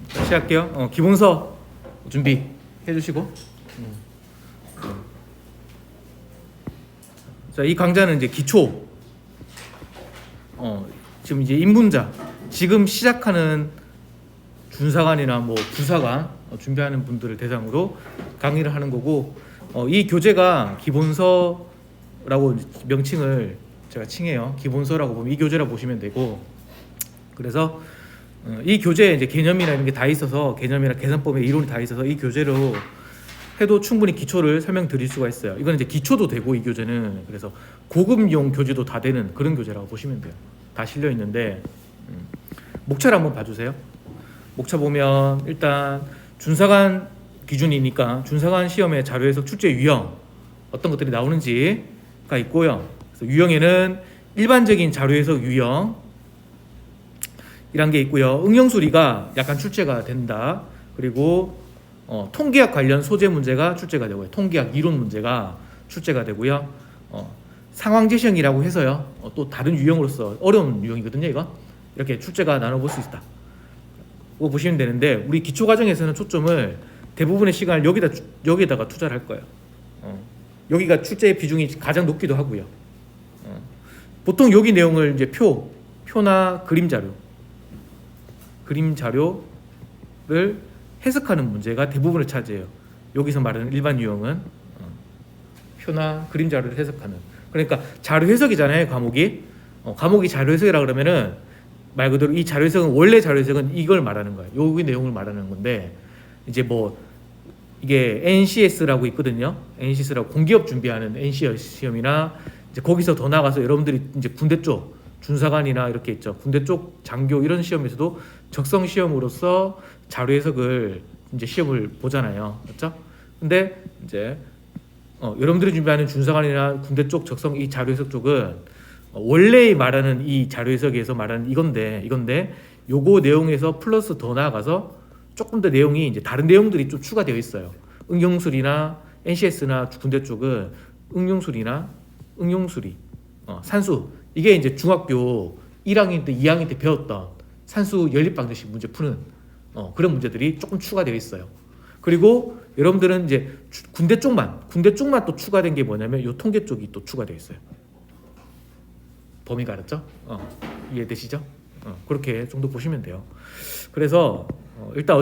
자, 시작할게요. 기본서 준비해 주시고. 자, 이 강좌는 이제 기초. 지금 이제 입문자, 지금 시작하는 준사관이나 뭐 부사관 준비하는 분들을 대상으로 강의를 하는 거고, 이 교재가 기본서라고 명칭을 제가 칭해요. 기본서라고 보면 이 교재라고 보시면 되고, 그래서 이 교재에 이제 개념이나 이런 게 다 있어서, 개념이나 계산법의 이론이 다 있어서 이 교재로 해도 충분히 기초를 설명드릴 수가 있어요. 이건 이제 기초도 되고, 이 교재는 그래서 고급용 교재도 다 되는 그런 교재라고 보시면 돼요. 다 실려 있는데, 목차를 한번 봐주세요. 목차 보면 일단 준사관 기준이니까 준사관 시험의 자료 해석 출제 유형 어떤 것들이 나오는지가 있고요. 그래서 유형에는 일반적인 자료 해석 유형 이란 게 있고요. 응용 수리가 약간 출제가 된다. 그리고 통계학 관련 소재 문제가 출제가 되고요. 통계학 이론 문제가 출제가 되고요. 상황 제시형이라고 해서요. 또 다른 유형으로서 어려운 유형이거든요. 이거 이렇게 출제가 나눠볼 수 있다. 고 보시면 되는데, 우리 기초 과정에서는 초점을 대부분의 시간을 여기에다가 투자를 할 거예요. 여기가 출제의 비중이 가장 높기도 하고요. 보통 여기 내용을 이제 표나 그림 자료를 해석하는 문제가 대부분을 차지해요. 여기서 말하는 일반 유형은 표나 그림 자료를 해석하는. 그러니까 자료 해석이잖아요, 과목이. 과목이 자료 해석이라 그러면은 말 그대로 이 자료 해석은, 원래 자료 해석은 이걸 말하는 거예요. 여기 내용을 말하는 건데, 이제 뭐 이게 NCS라고 있거든요. NCS라고 공기업 준비하는 NC 시험이나 이제 거기서 더 나가서 여러분들이 이제 군대 쪽 준사관이나 이렇게 있죠. 군대 쪽 장교 이런 시험에서도 적성 시험으로서 자료 해석을 이제 시험을 보잖아요. 맞죠? 근데 이제 여러분들이 준비하는 준사관이나 군대 쪽 적성 이 자료 해석 쪽은 원래 말하는 이 자료 해석에서 말하는 이건데 요거 내용에서 플러스 더 나아가서 조금 더 내용이 이제 다른 내용들이 좀 추가되어 있어요. 응용술이나 NCS나 군대 쪽은 응용술이나 응용술이 산수, 이게 이제 중학교 1학년 때 2학년 때 배웠던 산수 연립방정식 문제 푸는 그런 문제들이 조금 추가되어 있어요. 그리고 여러분들은 이제 군대 쪽만 또 추가된 게 뭐냐면 요 통계 쪽이 또 추가되어 있어요. 범위가 알았죠? 이해되시죠? 그렇게 정도 보시면 돼요. 그래서 일단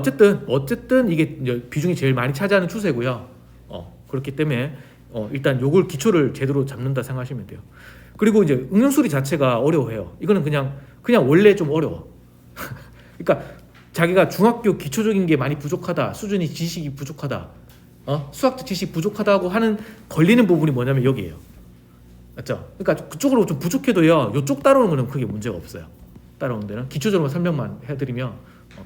어쨌든 이게 이제 비중이 제일 많이 차지하는 추세고요. 그렇기 때문에 일단 요걸 기초를 제대로 잡는다 생각하시면 돼요. 그리고 이제 응용수리 자체가 어려워해요. 이거는 그냥 원래 좀 어려워. 그러니까 자기가 중학교 기초적인 게 많이 부족하다, 수준이 지식이 부족하다, 수학적 지식 부족하다고 하는 걸리는 부분이 뭐냐면 여기예요. 맞죠? 그러니까 그쪽으로 좀 부족해도요, 요쪽 따라오는 거는 크게 문제가 없어요. 따라오는 데는 기초적으로 설명만 해드리면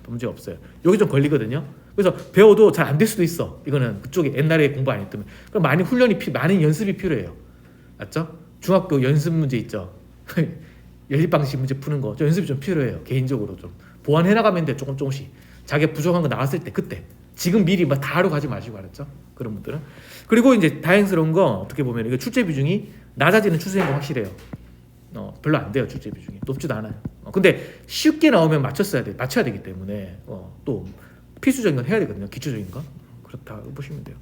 문제 없어요. 여기 좀 걸리거든요. 그래서 배워도 잘 안 될 수도 있어. 이거는 그쪽에 옛날에 공부 안 했다면. 그럼 많이 많은 연습이 필요해요. 맞죠? 중학교 연습 문제 있죠. 연립방식 문제 푸는 거, 좀 연습이 좀 필요해요. 개인적으로 좀 보완해 나가면 돼. 조금씩 자기가 부족한 거 나왔을 때, 그때 지금 미리 막 다 하러 가지 마시고, 알았죠? 그런 분들은. 그리고 이제 다행스러운 거, 어떻게 보면 이거 출제 비중이 낮아지는 추세인 거 확실해요. 별로 안 돼요. 출제 비중이 높지도 않아요. 근데 쉽게 나오면 맞춰야 되기 때문에 또 필수적인 건 해야 되거든요. 기초적인 건. 그렇다고 보시면 돼요.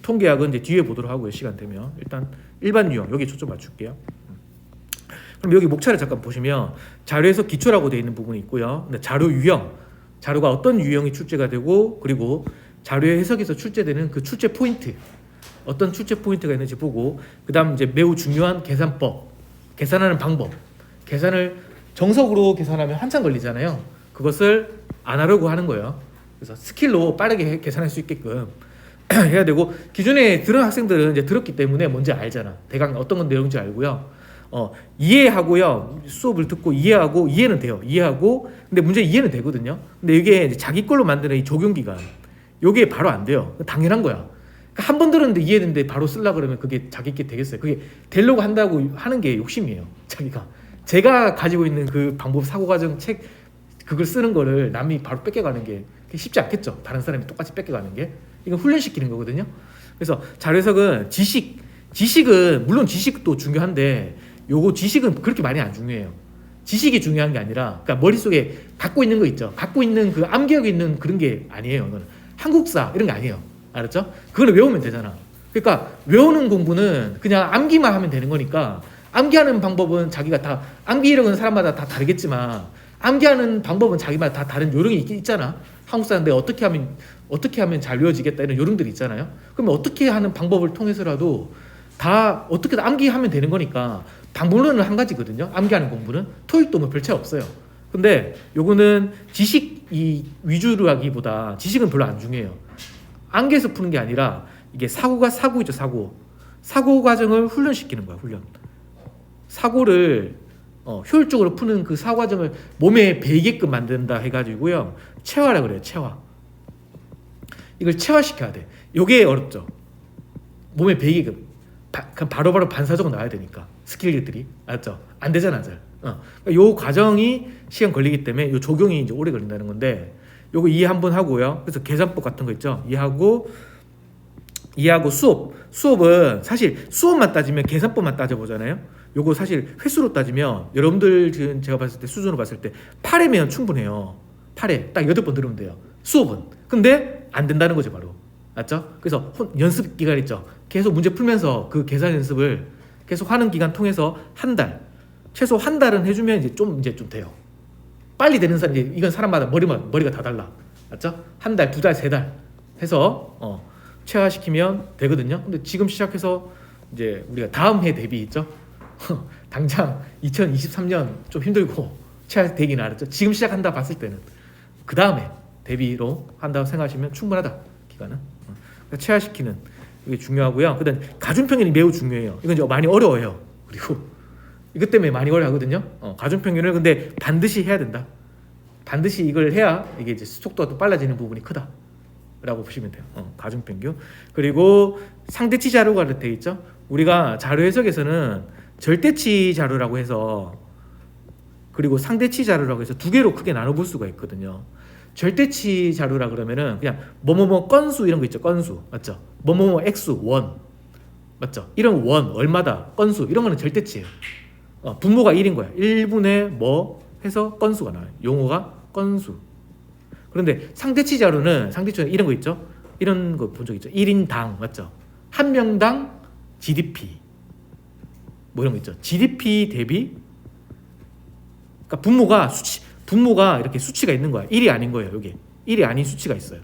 통계학은 이제 뒤에 보도록 하고요. 시간 되면. 일단 일반 유형 여기 초점 맞출게요. 그럼 여기 목차를 잠깐 보시면 자료에서 기초라고 되어 있는 부분이 있고요. 근데 자료 유형, 자료가 어떤 유형이 출제가 되고, 그리고 자료의 해석에서 출제되는 그 출제 포인트, 어떤 출제 포인트가 있는지 보고, 그 다음 이제 매우 중요한 계산법, 계산하는 방법, 계산을 정석으로 계산하면 한참 걸리잖아요. 그것을 안 하려고 하는 거예요. 그래서 스킬로 빠르게 계산할 수 있게끔 해야 되고, 기존에 들은 학생들은 이제 들었기 때문에 뭔지 알잖아. 대강 어떤 건 내용인지 알고요. 이해하고요. 수업을 듣고 이해는 돼요. 이해하고, 근데 문제 이해는 되거든요. 근데 이게 이제 자기 걸로 만드는 이 적용 기간, 이게 바로 안 돼요. 당연한 거야. 한 번 들었는데 이해했는데 바로 쓰려고 그러면 그게 자기께 되겠어요? 그게 되려고 한다고 하는 게 욕심이에요. 제가 가지고 있는 그 방법, 사고과정 책, 그걸 쓰는 거를 남이 바로 뺏겨가는 게 쉽지 않겠죠. 다른 사람이 똑같이 뺏겨가는 게. 이건 훈련시키는 거거든요. 그래서 자료 해석은 지식은 물론 지식도 중요한데, 요거 지식은 그렇게 많이 안 중요해요. 지식이 중요한 게 아니라, 그러니까 머릿속에 갖고 있는 거 있죠. 갖고 있는 그 암기하고 있는 그런 게 아니에요. 이거는 한국사 이런 게 아니에요. 알았죠? 그거는 외우면 되잖아. 그러니까 외우는 공부는 그냥 암기만 하면 되는 거니까, 암기하는 방법은 자기가 다, 암기력은 사람마다 다 다르겠지만 암기하는 방법은 자기마다 다 다른 요령이 있잖아. 한국 사람들 어떻게 하면 잘 외워지겠다 이런 요령들이 있잖아요. 그러면 어떻게 하는 방법을 통해서라도 다 어떻게든 암기하면 되는 거니까 방법론은 한 가지거든요. 암기하는 공부는 토익도 뭐 별 차이 없어요. 근데 요거는 지식 위주로 하기보다 지식은 별로 안 중요해요. 암기해서 푸는 게 아니라 이게 사고이죠. 사고 과정을 훈련시키는 거야. 훈련. 사고를 효율적으로 푸는 그 사고 과정을 몸에 배이게끔 만든다 해가지고요. 체화라 그래요. 체화. 이걸 체화시켜야 돼. 요게 어렵죠. 몸에 배이게끔. 그냥 바로바로 반사적으로 나와야 되니까. 스킬들이. 알았죠? 안 되잖아, 잘. 그러니까 요 과정이 시간 걸리기 때문에 요 적용이 이제 오래 걸린다는 건데, 요거 이해 한번 하고요. 그래서 계산법 같은 거 있죠. 이해하고 수업은 사실 수업만 따지면 계산법만 따져보잖아요. 요거 사실 횟수로 따지면 여러분들 지금 제가 봤을 때 수준으로 봤을 때 8회면 충분해요. 8회 딱 8번 들으면 돼요. 수업은. 근데 안 된다는 거죠, 바로. 맞죠? 그래서 연습 기간 있죠. 계속 문제 풀면서 그 계산 연습을 계속 하는 기간 통해서 한 달, 최소 한 달은 해주면 이제 좀 돼요. 빨리 되는 사람, 이건 사람마다 머리가 다 달라. 맞죠? 한 달, 2달, 3달 해서 체화시키면 되거든요. 근데 지금 시작해서 이제 우리가 다음 해 대비 있죠. 당장 2023년 좀 힘들고 체화되긴 알았죠. 지금 시작한다 봤을 때는 그 다음에 대비로 한다고 생각하시면 충분하다. 기간은. 그러니까 체화시키는 이게 중요하고요. 그다음 가중평균이 매우 중요해요. 이건 이제 많이 어려워요. 그리고 이것 때문에 많이 어려워하거든요. 가중평균을 근데 반드시 해야 된다. 반드시 이걸 해야 이게 이제 속도가 또 빨라지는 부분이 크다라고 보시면 돼요. 가중평균. 그리고 상대치 자료가 되어 있죠. 우리가 자료 해석에서는 절대치 자료라고 해서, 그리고 상대치 자료라고 해서 두 개로 크게 나눠볼 수가 있거든요. 절대치 자료라 그러면은 그냥 뭐뭐뭐 건수 이런 거 있죠. 건수 맞죠? 뭐뭐뭐 액수 원 맞죠? 이런 원 얼마다 건수 이런 거는 절대치예요. 분모가 1인 거야. 1분의 뭐 해서 건수가 나와요. 용어가 건수. 그런데 상대치 자료는 이런 거 있죠. 이런 거 본 적 있죠. 1인당 맞죠? 한 명당 GDP 뭐 이런 거 있죠. GDP 대비, 그러니까 분모가 이렇게 수치가 있는 거야. 1이 아닌 거예요. 여기 1이 아닌 수치가 있어요.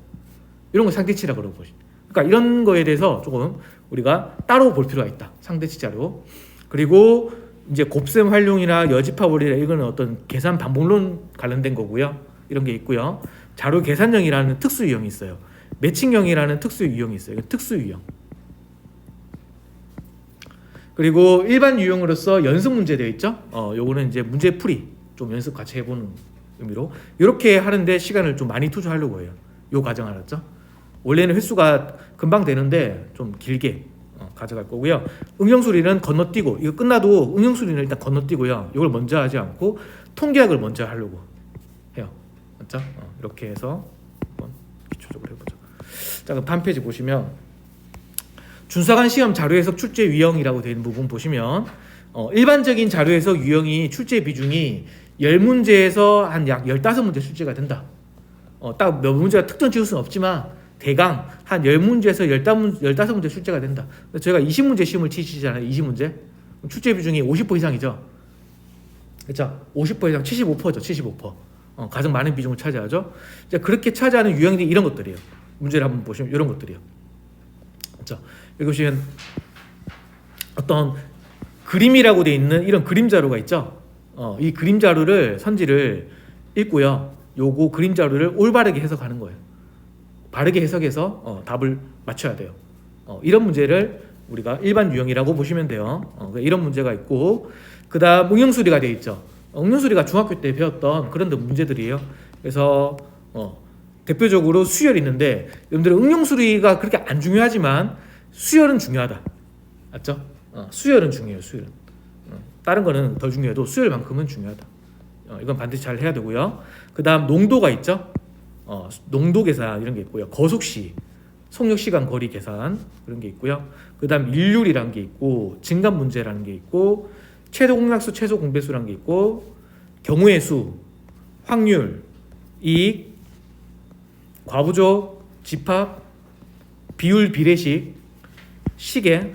이런 거 상대치라고 그러고 보시죠. 그러니까 이런 거에 대해서 조금 우리가 따로 볼 필요가 있다. 상대치 자료. 그리고 이제 곱셈 활용이나 여집합원리나 이거는 어떤 계산 반복론 관련된 거고요. 이런 게 있고요. 자료 계산형이라는 특수 유형이 있어요. 매칭형이라는 특수 유형이 있어요. 특수 유형. 그리고 일반 유형으로서 연습 문제 되어 있죠. 요거는 이제 문제풀이 좀 연습 같이 해보는 의미로 이렇게 하는데 시간을 좀 많이 투자하려고 해요. 요 과정 알았죠? 원래는 횟수가 금방 되는데 좀 길게 가져갈 거고요. 응용수리는 건너뛰고, 이거 끝나도 응용수리는 일단 건너뛰고요. 이걸 먼저 하지 않고 통계학을 먼저 하려고 해요. 맞죠? 이렇게 해서 한번 기초적으로 해보죠. 자, 그럼 다음 페이지 보시면 준사관 시험 자료 해석 출제 유형이라고 되어 있는 부분 보시면 일반적인 자료 해석 유형이 출제 비중이 10문제에서 한 약 15문제 출제가 된다. 딱 몇 문제가 특정 지을 수는 없지만 대강 한 10문제에서 15문제 출제가 된다. 저희가 20문제 시험을 치시잖아요. 20문제. 출제 비중이 50% 이상이죠. 그렇죠? 50% 이상 75%죠. 75%. 가장 많은 비중을 차지하죠. 이제 그렇게 차지하는 유형들이 이런 것들이에요. 문제를 한번 보시면 이런 것들이에요. 그렇죠? 여기 보시면 어떤 그림이라고 되어 있는 이런 그림 자료가 있죠. 이 그림 자료를 선지를 읽고요. 요거 그림 자료를 올바르게 해석하는 거예요. 바르게 해석해서 답을 맞춰야 돼요. 이런 문제를 우리가 일반 유형이라고 보시면 돼요. 이런 문제가 있고, 그 다음 응용수리가 되어 있죠. 응용수리가 중학교 때 배웠던 그런 문제들이에요. 그래서 대표적으로 수열이 있는데, 여러분들은 응용수리가 그렇게 안 중요하지만 수열은 중요하다. 맞죠? 수열은 중요해요. 수열은. 다른 거는 덜 중요해도 수열만큼은 중요하다. 이건 반드시 잘 해야 되고요. 그 다음 농도가 있죠. 농도 계산 이런 게 있고요. 거속시, 속력시간 거리 계산 그런 게 있고요. 그 다음 일률이라는 게 있고, 증감 문제라는 게 있고, 최소 공약수, 최소 공배수라는 게 있고, 경우의 수, 확률, 이익, 과부족, 집합, 비율, 비례식, 시계,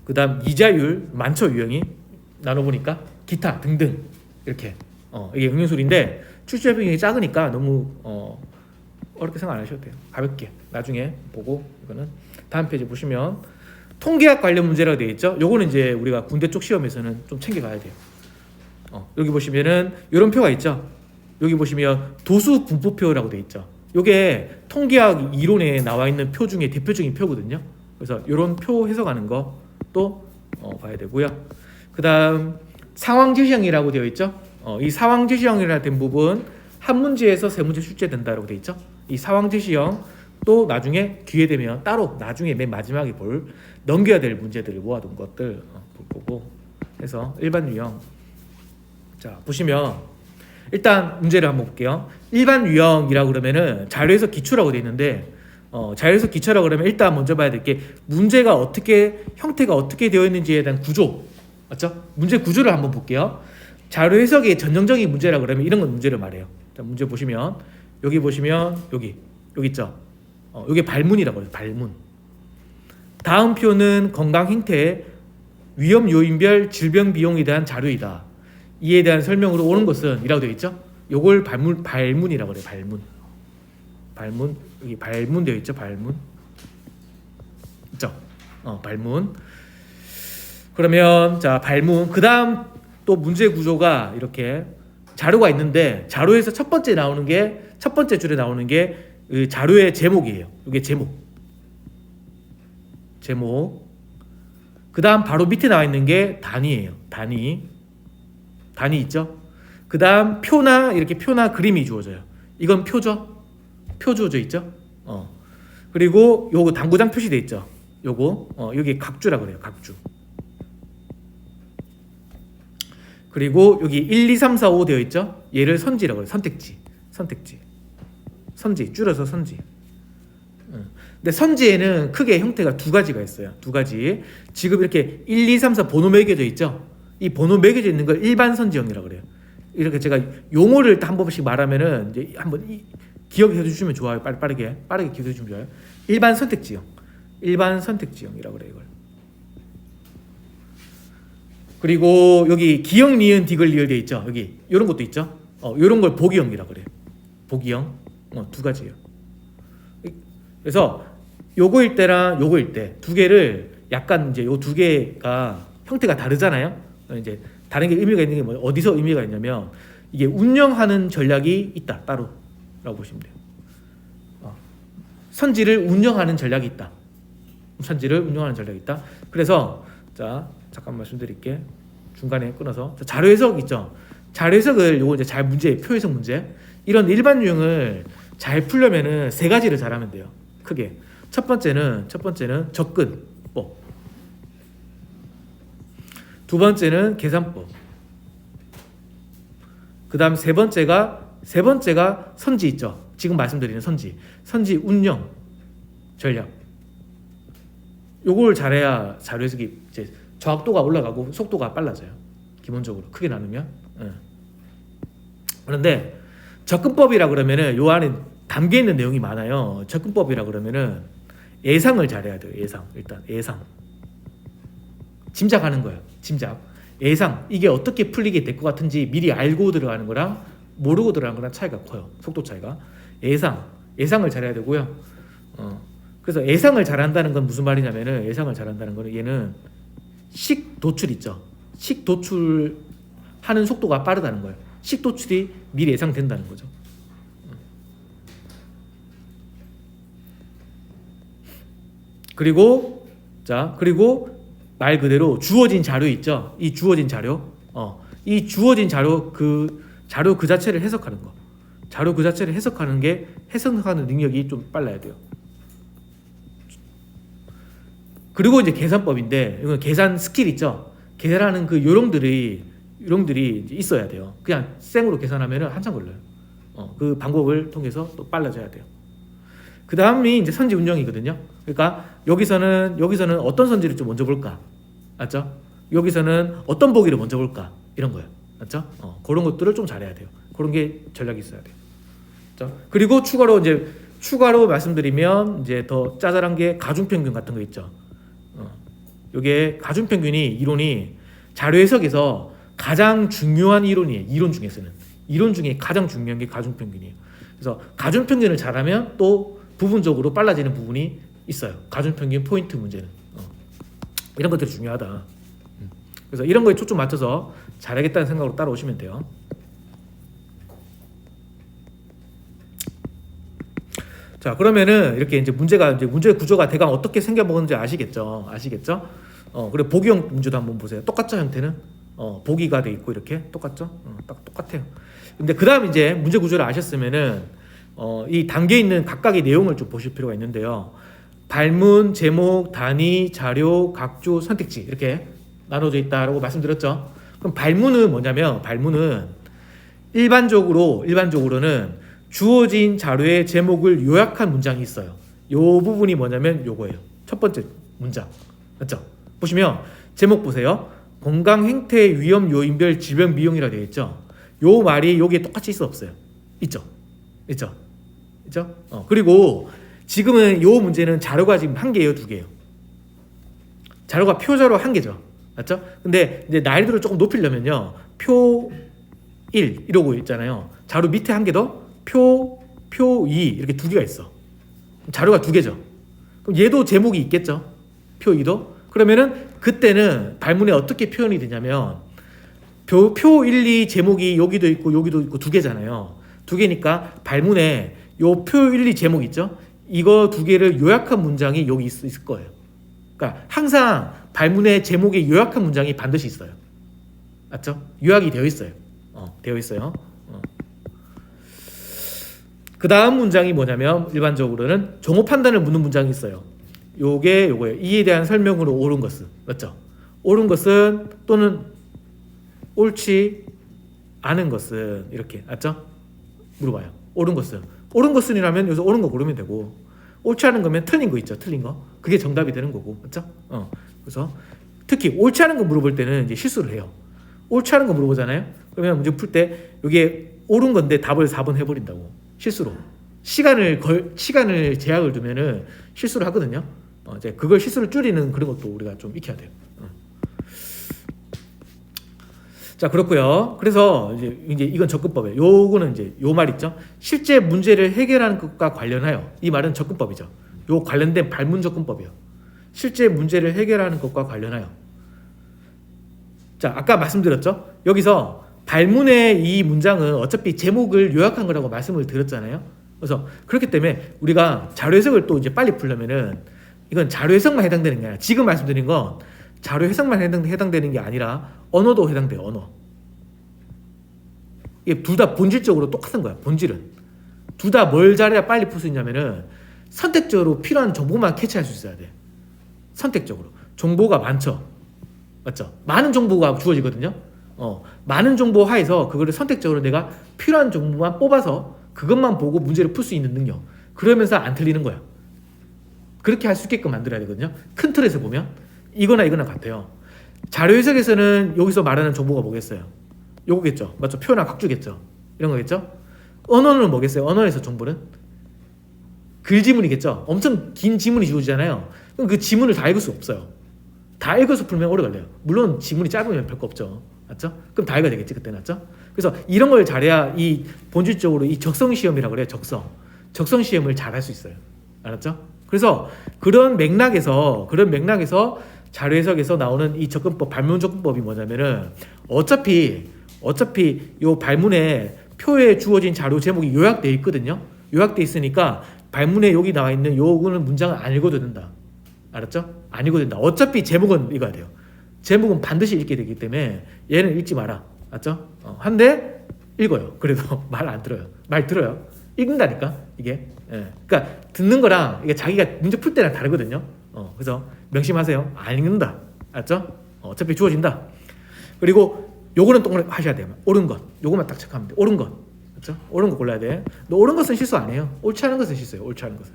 그 다음 이자율, 많죠 유형이 나눠보니까 기타 등등 이렇게 이게 응용술인데 출제 비용이 작으니까 너무 어렵게 생각 안 하셔도 돼요. 가볍게 나중에 보고 이거는 다음 페이지 보시면 통계학 관련 문제라고 되어 있죠. 요거는 이제 우리가 군대 쪽 시험에서는 좀 챙겨가야 돼요. 여기 보시면은 이런 표가 있죠. 여기 보시면 도수 분포표라고 되어 있죠. 요게 통계학 이론에 나와 있는 표 중에 대표적인 표거든요. 그래서 이런 표 해석하는 거 또 봐야 되고요. 그 다음 상황제시형이라고 되어 있죠. 이 상황제시형이라 된 부분 한 문제에서 세 문제 출제된다라고 되어 있죠. 이 상황제시형 또 나중에 기회 되면 따로 나중에 맨 마지막에 볼 넘겨야 될 문제들을 모아둔 것들 볼 거고 해서 일반 유형. 자 보시면 일단 문제를 한번 볼게요. 일반 유형이라고 그러면은 자료에서 기초라고 되어 있는데 자료에서 기초라고 그러면 일단 먼저 봐야 될 게 문제가 어떻게 형태가 어떻게 되어 있는지에 대한 구조 맞죠? 문제 구조를 한번 볼게요. 자료 해석의 전형적인 문제라 그러면 이런 건 문제를 말해요. 자, 문제 보시면 여기 보시면 여기 있죠. 여기 발문이라고 해요. 발문. 다음 표는 건강 행태 위험 요인별 질병 비용에 대한 자료이다. 이에 대한 설명으로 오는 것은 이라고 되어 있죠. 요걸 발문이라고 그래요. 발문 여기 발문 되어 있죠. 발문 있죠. 발문. 그러면 자 발문 그 다음 또 문제 구조가 이렇게 자료가 있는데 자료에서 첫 번째 줄에 나오는 게 그 자료의 제목이에요. 이게 제목. 그 다음 바로 밑에 나와 있는 게 단위예요. 단위 있죠. 그 다음 표나 그림이 주어져요. 이건 표죠. 표 주어져 있죠. 그리고 요거 당구장 표시돼 있죠. 요거 여기 각주라고 그래요. 각주. 그리고 여기 1, 2, 3, 4, 5 되어 있죠. 얘를 선지라고 해요. 선택지. 선지 줄여서 선지. 근데 선지에는 크게 형태가 두 가지가 있어요. 두 가지. 지금 이렇게 1, 2, 3, 4 번호 매겨져 있죠. 이 번호 매겨져 있는 걸 일반 선지형이라고 그래요. 이렇게 제가 용어를 한 번씩 말하면은 이제 한번 기억해 주시면 좋아요. 빠르게 기억해 주시면 좋아요. 일반 선택지형이라고 그래요. 이걸. 그리고 여기 기역, 니은, 디귿, 리을 되어 있죠. 여기 이런 것도 있죠. 이런 걸 보기형이라고 그래요. 보기형. 두 가지예요. 그래서 요거일 때랑 요거일 때 두 개를 약간 이제 요 두 개가 형태가 다르잖아요. 이제 다른 게 의미가 있는 게 뭐 어디서 의미가 있냐면 이게 운영하는 전략이 있다 따로라고 보시면 돼요. 선지를 운영하는 전략이 있다. 그래서 자 잠깐 말씀드릴게. 중간에 끊어서 자료 해석 있죠. 자료 해석을 요거 이제 잘 표 해석 문제 이런 일반 유형을 잘 풀려면은 세 가지를 잘하면 돼요. 크게 첫 번째는 접근법. 두 번째는 계산법. 그다음 세 번째가 선지 있죠. 지금 말씀드리는 선지 운영 전략. 요걸 잘해야 자료 해석이 이제 정확도가 올라가고 속도가 빨라져요. 기본적으로 크게 나누면. 그런데 접근법이라 그러면은 요 안에 담겨 있는 내용이 많아요. 접근법이라 그러면은 예상을 잘해야 돼요. 예상. 짐작하는 거예요. 예상. 이게 어떻게 풀리게 될 것 같은지 미리 알고 들어가는 거랑 모르고 들어가는 거랑 차이가 커요. 속도 차이가. 예상을 잘해야 되고요. 그래서 예상을 잘한다는 건 무슨 말이냐면은 예상을 잘한다는 거는 얘는 식 도출 있죠. 식 도출하는 속도가 빠르다는 거예요. 식 도출이 미리 예상된다는 거죠. 그리고 말 그대로 주어진 자료 있죠. 이 주어진 자료 그 자체를 해석하는 거. 자료 그 자체를 해석하는 능력이 좀 빨라야 돼요. 그리고 이제 계산법인데 이건 계산 스킬 있죠. 계산하는 그 요령들이 있어야 돼요. 그냥 생으로 계산하면은 한참 걸려요. 그 방법을 통해서 또 빨라져야 돼요. 그 다음이 이제 선지 운영이거든요. 그러니까 여기서는 어떤 선지를 좀 먼저 볼까, 맞죠? 여기서는 어떤 보기를 먼저 볼까, 이런 거예요. 맞죠? 그런 것들을 좀 잘해야 돼요. 그런 게 전략이 있어야 돼요. 맞죠? 그리고 추가로 말씀드리면 이제 더 짜잘한 게 가중평균 같은 거 있죠. 요게 가중평균이 이론이 자료 해석에서 가장 중요한 이론이에요. 이론 중에 가장 중요한 게 가중평균이에요. 그래서 가중평균을 잘하면 또 부분적으로 빨라지는 부분이 있어요. 가중평균 포인트 문제는 이런 것들이 중요하다. 그래서 이런 거에 초점 맞춰서 잘하겠다는 생각으로 따라오시면 돼요. 자, 그러면은 이렇게 이제 문제 구조가 대강 어떻게 생겨먹는지 아시겠죠? 그리고 보기형 문제도 한번 보세요. 똑같죠, 형태는? 보기가 돼 있고 이렇게 똑같죠? 딱 똑같아요. 근데 그다음 이제 문제 구조를 아셨으면은 이 단계에 있는 각각의 내용을 좀 보실 필요가 있는데요. 발문, 제목, 단위, 자료, 각주, 선택지 이렇게 나눠져 있다라고 말씀드렸죠. 그럼 발문은 뭐냐면 일반적으로는 주어진 자료의 제목을 요약한 문장이 있어요. 요 부분이 뭐냐면 요거예요. 첫 번째 문장. 맞죠? 보시면 제목 보세요. 건강 행태 위험 요인별 질병 미용이라 되어 있죠. 요 말이 여기에 똑같이 있어 없어요? 있죠. 그리고 지금은 요 문제는 자료가 지금 1개예요, 2개예요. 자료가 표자료 1개죠. 맞죠? 근데 이제 난이도를 조금 높이려면요. 표 1 이러고 있잖아요. 자료 밑에 1개 더 표 2 이렇게 2개가 있어. 자료가 2개죠. 그럼 얘도 제목이 있겠죠. 표 2도. 그러면은 그때는 발문에 어떻게 표현이 되냐면 표 1, 2 제목이 여기도 있고 2개잖아요. 2개니까 발문에 요 표 1, 2 제목 있죠. 이거 2개를 요약한 문장이 여기 있을 거예요. 그러니까 항상 발문에 제목이 요약한 문장이 반드시 있어요. 맞죠? 요약이 되어 있어요. 그 다음 문장이 뭐냐면 일반적으로는 정오 판단을 묻는 문장이 있어요. 요거예요. 이에 대한 설명으로 옳은 것은. 맞죠? 옳은 것은 또는 옳지 않은 것은 이렇게. 맞죠? 물어봐요. 옳은 것은이라면 여기서 옳은 거 고르면 되고 옳지 않은 거면 틀린 거 있죠. 틀린 거. 그게 정답이 되는 거고. 맞죠? 그래서 특히 옳지 않은 거 물어볼 때는 이제 실수를 해요. 옳지 않은 거 물어보잖아요. 그러면 문제 풀 때 이게 옳은 건데 답을 4번 해버린다고. 실수로. 시간을 제약을 두면은 실수를 하거든요. 이제 그걸 실수를 줄이는 그런 것도 우리가 좀 익혀야 돼요. 자, 그렇고요. 그래서 이제 이건 접근법이에요. 요거는 이제 요 말 있죠. 실제 문제를 해결하는 것과 관련하여. 이 말은 접근법이죠. 요 관련된 발문 접근법이에요. 실제 문제를 해결하는 것과 관련하여. 자, 아까 말씀드렸죠. 여기서 발문의 이 문장은 어차피 제목을 요약한 거라고 말씀을 드렸잖아요. 그래서 그렇기 때문에 우리가 자료 해석을 또 이제 빨리 풀려면은 이건 자료 해석만 해당되는 게 아니라 지금 말씀드린 건 자료 해석만 해당되는 게 아니라 언어도 해당돼요. 언어. 이게 둘 다 본질적으로 똑같은 거야. 본질은. 둘 다 뭘 잘해야 빨리 풀 수 있냐면은 선택적으로 필요한 정보만 캐치할 수 있어야 돼. 선택적으로. 정보가 많죠. 맞죠? 많은 정보가 주어지거든요. 많은 정보 하에서 그거를 선택적으로 내가 필요한 정보만 뽑아서 그것만 보고 문제를 풀 수 있는 능력. 그러면서 안 틀리는 거야. 그렇게 할 수 있게끔 만들어야 되거든요. 큰 틀에서 보면 이거나 같아요. 자료 해석에서는 여기서 말하는 정보가 뭐겠어요? 요거겠죠. 맞죠? 표나 각주겠죠. 이런 거겠죠? 언어는 뭐겠어요? 언어에서 정보는 글 지문이겠죠. 엄청 긴 지문이 주어지잖아요. 그럼 그 지문을 다 읽을 수 없어요. 다 읽어서 풀면 오래 걸려요. 물론 지문이 짧으면 별거 없죠. 맞죠? 그럼 다 읽어야 되겠지 그때. 맞죠? 그래서 이런 걸 잘해야 이 본질적으로 이 적성 시험이라고 그래요. 적성 시험을 잘 할 수 있어요. 알았죠? 그래서 그런 맥락에서 자료 해석에서 나오는 이 접근법, 발문 접근법이 뭐냐면은 어차피 요 발문에 표에 주어진 자료 제목이 요약돼 있거든요. 요약돼 있으니까 발문에 여기 나와 있는 요거는 문장을 안 읽어도 된다. 알았죠? 안 읽어도 된다. 어차피 제목은 읽어야 돼요. 제목은 반드시 읽게 되기 때문에 얘는 읽지 마라. 맞죠? 한데 읽어요. 그래도 말 안 들어요. 말 들어요. 읽는다니까 이게. 그러니까 듣는 거랑 이게 자기가 문제 풀 때랑 다르거든요. 그래서 명심하세요. 안 읽는다. 알았죠? 어차피 주어진다. 그리고 요거는 또 하셔야 돼요. 옳은 것. 요거만 딱 체크하면 돼. 옳은 것. 그렇죠? 옳은 거 골라야 돼. 너 옳은 것은 실수 안 해요. 옳지 않은 것은 실수예요. 옳지 않은 것은.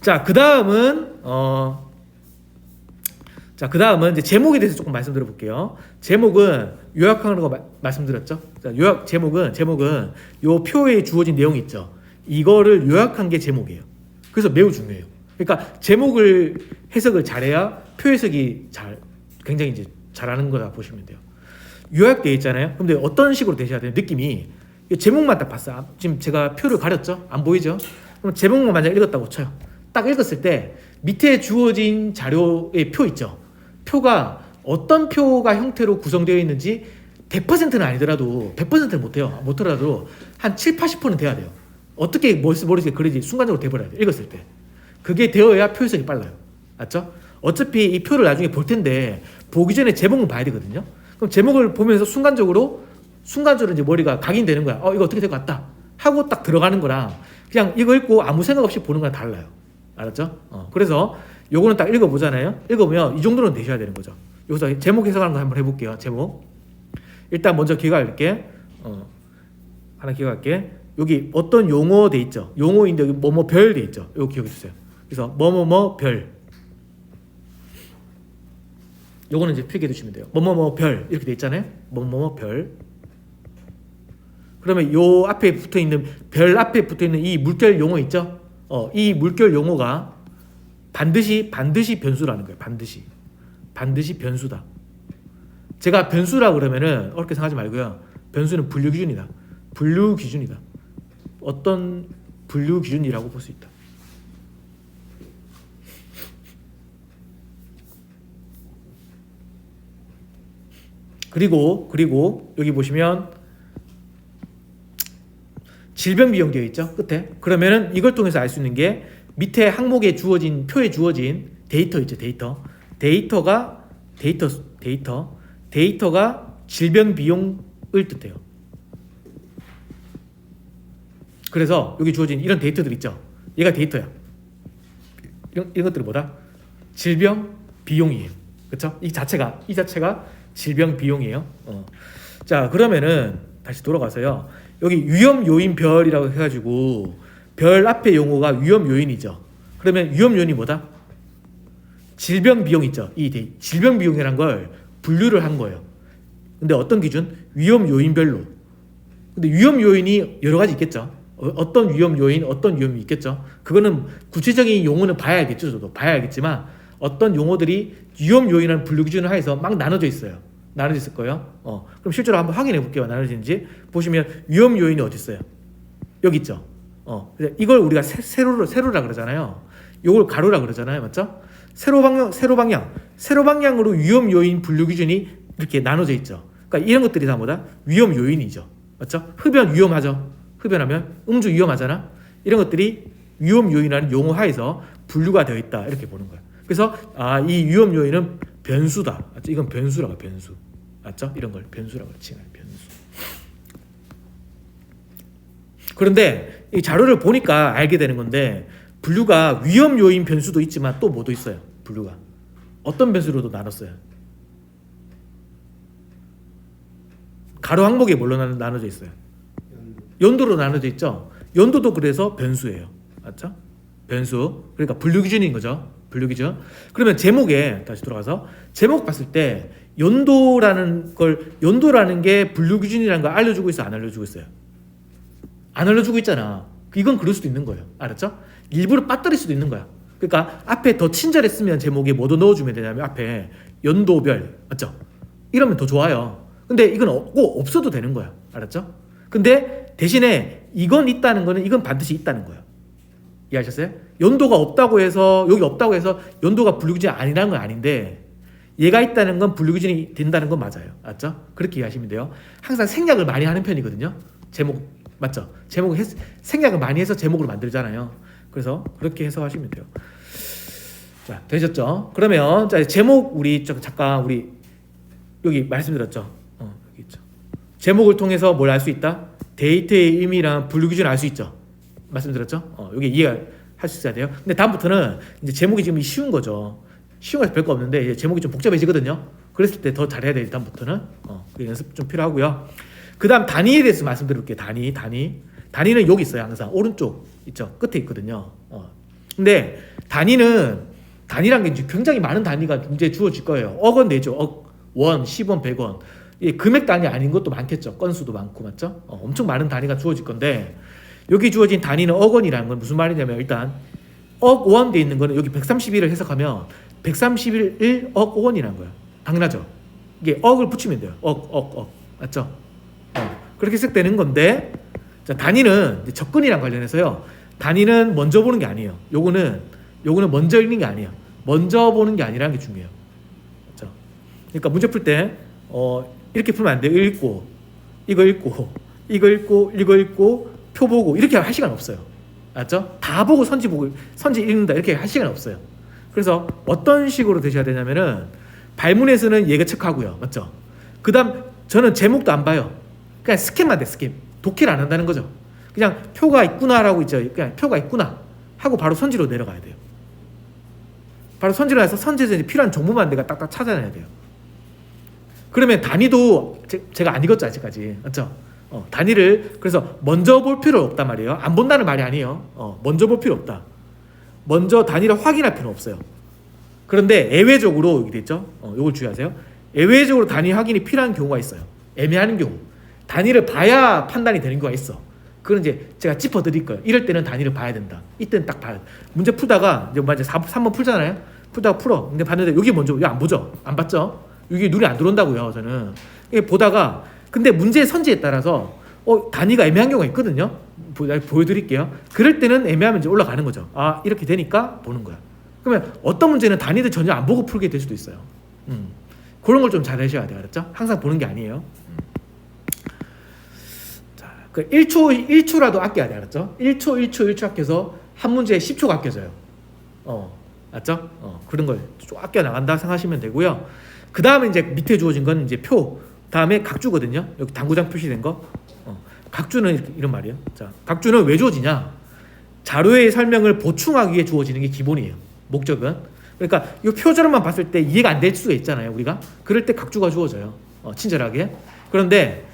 자, 그 다음은 자, 그 다음은 이제 제목에 대해서 조금 말씀드려 볼게요. 제목은 요약하는 거 말씀드렸죠. 자, 제목은 요 표에 주어진 내용이 있죠. 이거를 요약한 게 제목이에요. 그래서 매우 중요해요. 그러니까 제목을 해석을 잘해야 표 해석이 굉장히 이제 잘하는 거다 보시면 돼요. 요약되어 있잖아요. 근데 어떤 식으로 되셔야 돼요? 느낌이 제목만 딱 봤어요. 지금 제가 표를 가렸죠? 안 보이죠? 그럼 제목만 만약 읽었다고 쳐요. 딱 읽었을 때 밑에 주어진 자료의 표 있죠? 표가 어떤 표가 형태로 구성되어 있는지 100%는 아니더라도 100%는 못하더라도 한 7, 80%는 돼야 돼요. 어떻게 머릿속에 그리지 순간적으로 돼버려야 돼요. 읽었을 때. 그게 되어야 표 해석이 빨라요. 맞죠? 어차피 이 표를 나중에 볼 텐데 보기 전에 제목은 봐야 되거든요. 그럼 제목을 보면서 순간적으로 이제 머리가 각인되는 거야. 이거 어떻게 될 것 같다 하고 딱 들어가는 거랑 그냥 이거 읽고 아무 생각 없이 보는 거랑 달라요. 알았죠? 그래서 요거는 딱 읽어보잖아요. 읽으면 이 정도는 되셔야 되는 거죠. 여기서 제목 해석하는 거 한번 해볼게요. 제목. 일단 먼저 기억할게. 하나 기억할게. 여기 어떤 용어 돼 있죠. 용어인데 여기 뭐뭐 별 돼 있죠. 이거 기억해 주세요. 그래서 뭐뭐뭐 별. 요거는 이제 필기해 두시면 돼요. 뭐뭐뭐 별 이렇게 돼 있잖아요. 뭐뭐뭐 별. 그러면 요 앞에 붙어 있는 별 앞에 붙어 있는 이 물결 용어 있죠. 이 물결 용어가 반드시 변수라는 거예요. 반드시 변수다. 제가 변수라 그러면은 어렵게 생각하지 말고요. 변수는 분류 기준이다. 어떤 분류 기준이라고 볼 수 있다. 그리고 여기 보시면 질병 비용 되어 있죠. 끝에. 그러면은 이걸 통해서 알 수 있는 게 밑에 항목에 주어진 표에 주어진 데이터 있죠. 데이터가 질병 비용을 뜻해요. 그래서 여기 주어진 이런 데이터들 있죠. 얘가 데이터야. 이런 것들이 뭐다? 질병 비용이에요. 그렇죠? 이 자체가 질병 비용이에요. 자, 그러면은 다시 돌아가서요. 여기 위험 요인 별이라고 해가지고 별 앞에 용어가 위험 요인이죠. 그러면 위험 요인이 뭐다? 질병 비용 있죠. 이 질병 비용이란 걸 분류를 한 거예요. 근데 어떤 기준? 위험 요인별로. 근데 위험 요인이 여러 가지 있겠죠. 어떤 위험 요인, 어떤 위험이 있겠죠. 그거는 구체적인 용어는 봐야 알겠죠. 저도 봐야 알겠지만 어떤 용어들이 위험 요인이라는 분류 기준을 하에서 막 나눠져 있어요. 나눠져 있을 거예요. 그럼 실제로 한번 확인해 볼게요. 나눠지는지. 보시면 위험 요인이 어디 있어요? 여기 있죠. 이걸 우리가 세로라 그러잖아요. 이걸 가로라 그러잖아요. 맞죠? 세로 방향으로 위험 요인 분류 기준이 이렇게 나눠져 있죠. 그러니까 이런 것들이 다 뭐다? 위험 요인이죠. 맞죠? 흡연 위험하죠. 흡연하면 음주 위험하잖아. 이런 것들이 위험 요인이라는 용어 하에서 분류가 되어 있다. 이렇게 보는 거예요. 그래서 이 위험 요인은 변수다. 맞죠? 이건 변수라고 해요. 변수. 맞죠? 이런 걸 변수라고 칭해요. 변수. 그런데 이 자료를 보니까 알게 되는 건데 분류가 위험 요인 변수도 있지만 또 뭐도 있어요. 분류가 어떤 변수로도 나눴어요. 가로 항목에 뭘로 나눠져 있어요? 연도로 나눠져 있죠. 연도도 그래서 변수예요. 맞죠? 변수. 그러니까 분류 기준인 거죠. 분류 기준. 그러면 제목에 다시 돌아가서 제목 봤을 때 연도라는 게 분류 기준이라는 걸 알려주고 있어, 안 알려주고 있어요? 안 알려주고 있잖아. 이건 그럴 수도 있는 거예요. 알았죠? 일부러 빠뜨릴 수도 있는 거야. 그러니까 앞에 더 친절했으면 제목에 뭐도 넣어주면 되냐면 앞에 연도별, 맞죠? 이러면 더 좋아요. 근데 이건 꼭 없어도 되는 거야. 알았죠? 근데 대신에 이건 있다는 거는 이건 반드시 있다는 거예요. 이해하셨어요? 연도가 없다고 해서 여기 없다고 해서 연도가 분류기준이 아니라는 건 아닌데 얘가 있다는 건 분류기준이 된다는 건 맞아요. 맞죠? 그렇게 이해하시면 돼요. 항상 생략을 많이 하는 편이거든요. 제목 맞죠? 제목을 생략을 많이 해서 제목으로 만들잖아요. 그래서 그렇게 해석하시면 돼요. 자, 되셨죠? 그러면 자, 제목 우리 잠깐 우리 여기 말씀드렸죠. 여기 있죠. 제목을 통해서 뭘 알 수 있다? 데이터의 의미랑 분류 기준을 알 수 있죠. 말씀드렸죠? 여기 이해할 수 있어야 돼요. 근데 다음부터는 이제 제목이 지금 쉬운 거죠. 쉬운 거에서 별거 없는데 이제 제목이 좀 복잡해지거든요. 그랬을 때 더 잘해야 돼요. 다음부터는 그 연습 좀 필요하고요. 그 다음 단위에 대해서 말씀드릴게요. 단위는 여기 있어요. 항상 오른쪽 있죠. 끝에 있거든요. 근데 단위는 단위란 게 이제 굉장히 많은 단위가 문제에 주어질 거예요. 억원 내죠. 억, 원, 10원, 100원. 이 금액 단위 아닌 것도 많겠죠. 건수도 많고 맞죠? 엄청 많은 단위가 주어질 건데 여기 주어진 단위는 억원이라는 건 무슨 말이냐면 일단 억 원 돼 있는 거는 여기 131을 해석하면 131억 원이라는 거예요. 당연하죠. 이게 억을 붙이면 돼요. 억. 맞죠? 그렇게 해석되는 건데 자, 단위는 이제 접근이랑 관련해서요. 단위는 먼저 보는 게 아니에요. 요거는 먼저 읽는 게 아니에요. 먼저 보는 게 아니라는 게 중요해요. 그렇죠? 그러니까 문제 풀 때 이렇게 풀면 안 돼요. 이거 읽고 표 보고 이렇게 할 시간 없어요. 맞죠? 다 보고 선지 읽는다 이렇게 할 시간 없어요. 그래서 어떤 식으로 되셔야 되냐면은 발문에서는 예가 체크하고요. 맞죠? 그다음 저는 제목도 안 봐요. 그냥 스캔만 돼. 스캔. 독해를 안 한다는 거죠. 그냥 표가 있구나라고 있죠. 그냥 표가 있구나 하고 바로 선지로 내려가야 돼요. 바로 선지로 해서 선지에서 이제 필요한 정보만 내가 딱딱 찾아내야 돼요. 그러면 단위도 제가 안 읽었죠 아직까지. 맞죠? 단위를 그래서 먼저 볼 필요 없단 말이에요. 안 본다는 말이 아니에요. 먼저 볼 필요 없다. 먼저 단위를 확인할 필요 없어요. 그런데 예외적으로 이게 됐죠. 이걸 주의하세요. 예외적으로 단위 확인이 필요한 경우가 있어요. 애매한 경우. 단위를 봐야 판단이 되는 경우가 있어. 그건 이제 제가 짚어드릴 거예요. 이럴 때는 단위를 봐야 된다. 이때는 딱 봐야 돼. 문제 풀다가 이제 3번 풀잖아요. 풀다가 풀어. 근데 봤는데 여기 먼저 여기 안 보죠. 안 봤죠. 여기 눈이 안 들어온다고요. 저는 이게 보다가 근데 문제의 선지에 따라서 단위가 애매한 경우가 있거든요. 보여드릴게요. 그럴 때는 애매하면 이제 올라가는 거죠. 아 이렇게 되니까 보는 거야. 그러면 어떤 문제는 단위를 전혀 안 보고 풀게 될 수도 있어요. 그런 걸 좀 잘 하셔야 돼요. 알았죠? 항상 보는 게 아니에요. 자, 그 1초라도 아껴야 돼. 알았죠? 1초 아껴서 한 문제에 10초가 아껴져요. 맞죠? 그런 걸 좀 아껴 나간다 생각하시면 되고요. 그 다음에 이제 밑에 주어진 건 이제 표, 다음에 각주거든요. 여기 당구장 표시된 거. 각주는 이런 말이에요. 자, 각주는 왜 주어지냐? 자료의 설명을 보충하기 위해 주어지는 게 기본이에요. 목적은. 그러니까 이 표절만 봤을 때 이해가 안 될 수가 있잖아요. 우리가. 그럴 때 각주가 주어져요. 친절하게. 그런데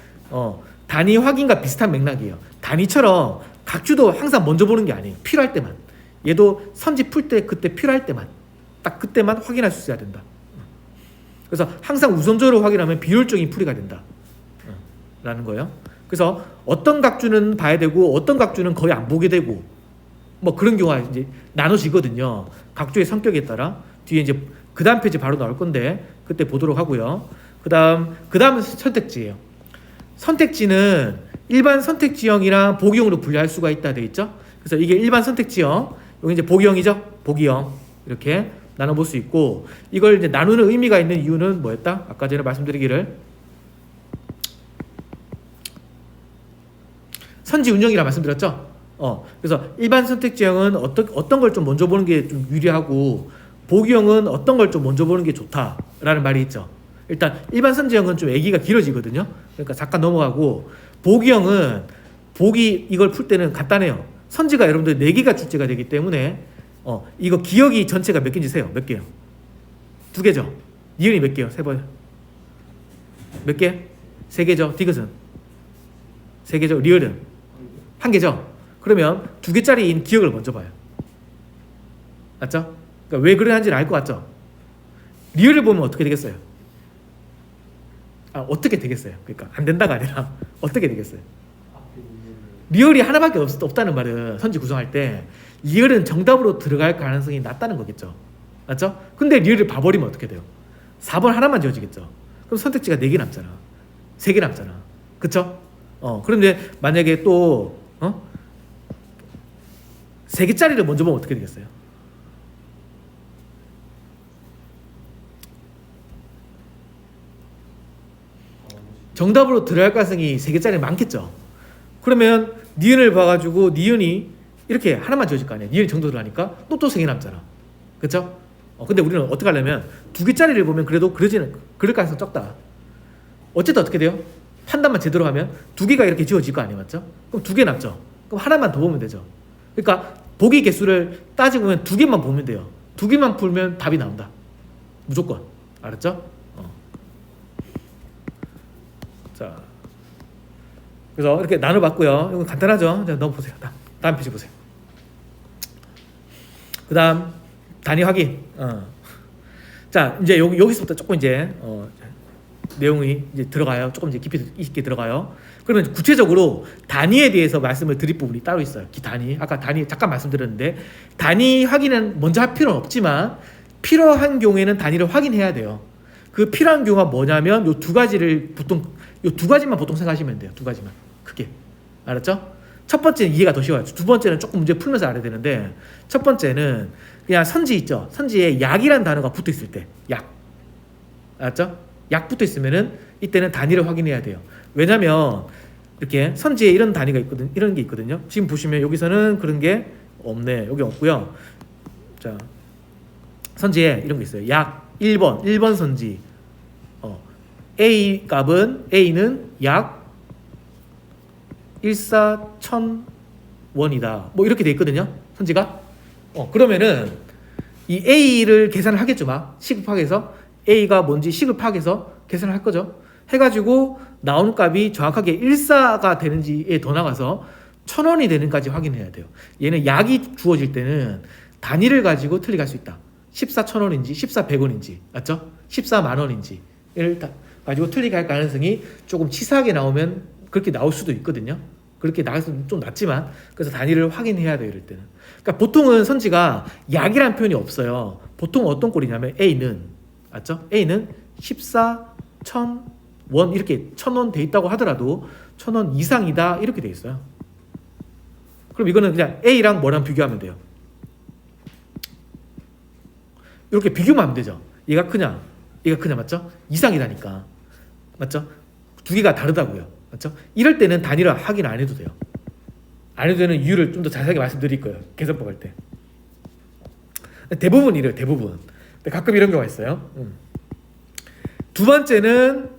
단위 확인과 비슷한 맥락이에요. 단위처럼 각주도 항상 먼저 보는 게 아니에요. 필요할 때만. 얘도 선지 풀 때 그때 필요할 때만. 딱 그때만 확인할 수 있어야 된다. 그래서 항상 우선적으로 확인하면 비효율적인 풀이가 된다. 라는 거예요. 그래서 어떤 각주는 봐야 되고 어떤 각주는 거의 안 보게 되고 뭐 그런 경우가 이제 나눠지거든요. 각주의 성격에 따라 뒤에 이제 그 다음 페이지 바로 나올 건데 그때 보도록 하고요. 그 다음은 선택지예요. 선택지는 일반 선택지형이랑 보기형으로 분류할 수가 있다 돼 있죠. 그래서 이게 일반 선택지형, 여기 이제 보기형이죠. 보기형 이렇게 나눠볼 수 있고 이걸 이제 나누는 의미가 있는 이유는 뭐였다? 아까 전에 말씀드리기를 선지 운영이라 말씀드렸죠. 그래서 일반 선택지형은 어떤 걸 좀 먼저 보는 게 좀 유리하고 보기형은 어떤 걸 좀 먼저 보는 게 좋다라는 말이 있죠. 일단 일반 선지형은 좀 얘기가 길어지거든요. 그러니까 잠깐 넘어가고 보기형은 이걸 풀 때는 간단해요. 선지가 여러분들 4개가 출제가 되기 때문에 이거 기억이 전체가 몇 개인지 세요. 몇 개요? 2개죠. 니은이 몇 개요? 세번 몇 개? 3개죠. 디귿은 3개죠. 리을은 1개죠. 그러면 2개짜리인 기억을 먼저 봐요. 맞죠? 그러니까 왜 그러는지는 알 것 같죠? 리을을 보면 어떻게 되겠어요? 어떻게 되겠어요? 그러니까 안 된다가 아니라 어떻게 되겠어요? 리을이 하나밖에 없다는 말은 선지 구성할 때 리을은 정답으로 들어갈 가능성이 낮다는 거겠죠. 맞죠? 근데 리을을 봐버리면 어떻게 돼요? 4번 하나만 지워지겠죠. 그럼 선택지가 4개 남잖아. 3개 남잖아. 그쵸? 그런데 만약에 또 3개짜리를 먼저 보면 어떻게 되겠어요? 정답으로 들어갈 가능성이 3개짜리 많겠죠. 그러면 니은을 봐가지고 니은이 이렇게 하나만 지워질 거 아니에요. 니은이 정도 들어가니까 또 3개 남잖아. 그쵸? 근데 우리는 어떻게 하려면 2개짜리를 보면 그래도 그럴 가능성 적다. 어쨌든 어떻게 돼요? 판단만 제대로 하면 2개가 이렇게 지워질 거 아니에요. 맞죠? 그럼 2개 남죠. 그럼 하나만 더 보면 되죠. 그러니까 보기 개수를 따지고 보면 2개만 보면 돼요. 2개만 풀면 답이 나온다. 무조건. 알았죠? 자, 그래서 이렇게 나눠봤고요. 이거 간단하죠? 자, 넘어보세요. 다음 페이지 보세요. 그 다음 단위 확인. 자, 이제 여기서부터 조금 이제 내용이 이제 들어가요. 조금 이제 깊이 있게 들어가요. 그러면 구체적으로 단위에 대해서 말씀을 드릴 부분이 따로 있어요. 단위. 아까 단위 잠깐 말씀드렸는데 단위 확인은 먼저 할 필요는 없지만 필요한 경우에는 단위를 확인해야 돼요. 그 필요한 경우가 뭐냐면 요 두 가지를 보통 요 두 가지만 보통 생각하시면 돼요. 두 가지만. 크게. 알았죠? 첫 번째는 이해가 더 쉬워요. 두 번째는 조금 문제 풀면서 알아야 되는데 첫 번째는 그냥 선지 있죠. 선지에 약이란 단어가 붙어 있을 때 약. 알았죠? 약 붙어 있으면은 이때는 단위를 확인해야 돼요. 왜냐면 이렇게 선지에 이런 단위가 있거든, 이런 게 있거든요. 지금 보시면 여기서는 그런 게 없네. 여기 없고요. 자, 선지에 이런 게 있어요. 약 1번 선지. A 값은 A는 약 1,4,1,000원이다. 뭐 이렇게 돼 있거든요. 선지가. 그러면은 이 A를 계산을 하겠죠, 막 시급하게서 A가 뭔지 시급하게서 계산을 할 거죠. 해가지고 나오는 값이 정확하게 1,4가 되는지에 더 나가서 1,000원이 되는까지 확인해야 돼요. 얘는 약이 주어질 때는 단위를 가지고 틀리게 할 수 있다. 14,000원인지 14,100원인지 맞죠? 14만원인지를 가지고 틀리게 할 가능성이 조금 치사하게 나오면 그렇게 나올 수도 있거든요. 그렇게 나갈 수는 좀 낮지만 그래서 단위를 확인해야 돼요. 이럴 때는. 그러니까 보통은 선지가 약이라는 표현이 없어요. 보통 어떤 꼴이냐면 A는 맞죠? A는 14,000원 이렇게 1,000원 돼 있다고 하더라도 1,000원 이상이다 이렇게 돼 있어요. 그럼 이거는 그냥 A랑 뭐랑 비교하면 돼요. 이렇게 비교만 하면 되죠. 얘가 크냐 맞죠? 이상이다니까 맞죠? 두 개가 다르다고요. 맞죠? 이럴 때는 단위를 확인 안 해도 돼요. 안 해도 되는 이유를 좀 더 자세하게 말씀드릴 거예요. 계산법 할 때. 대부분 이래요. 대부분. 근데 가끔 이런 경우가 있어요. 두 번째는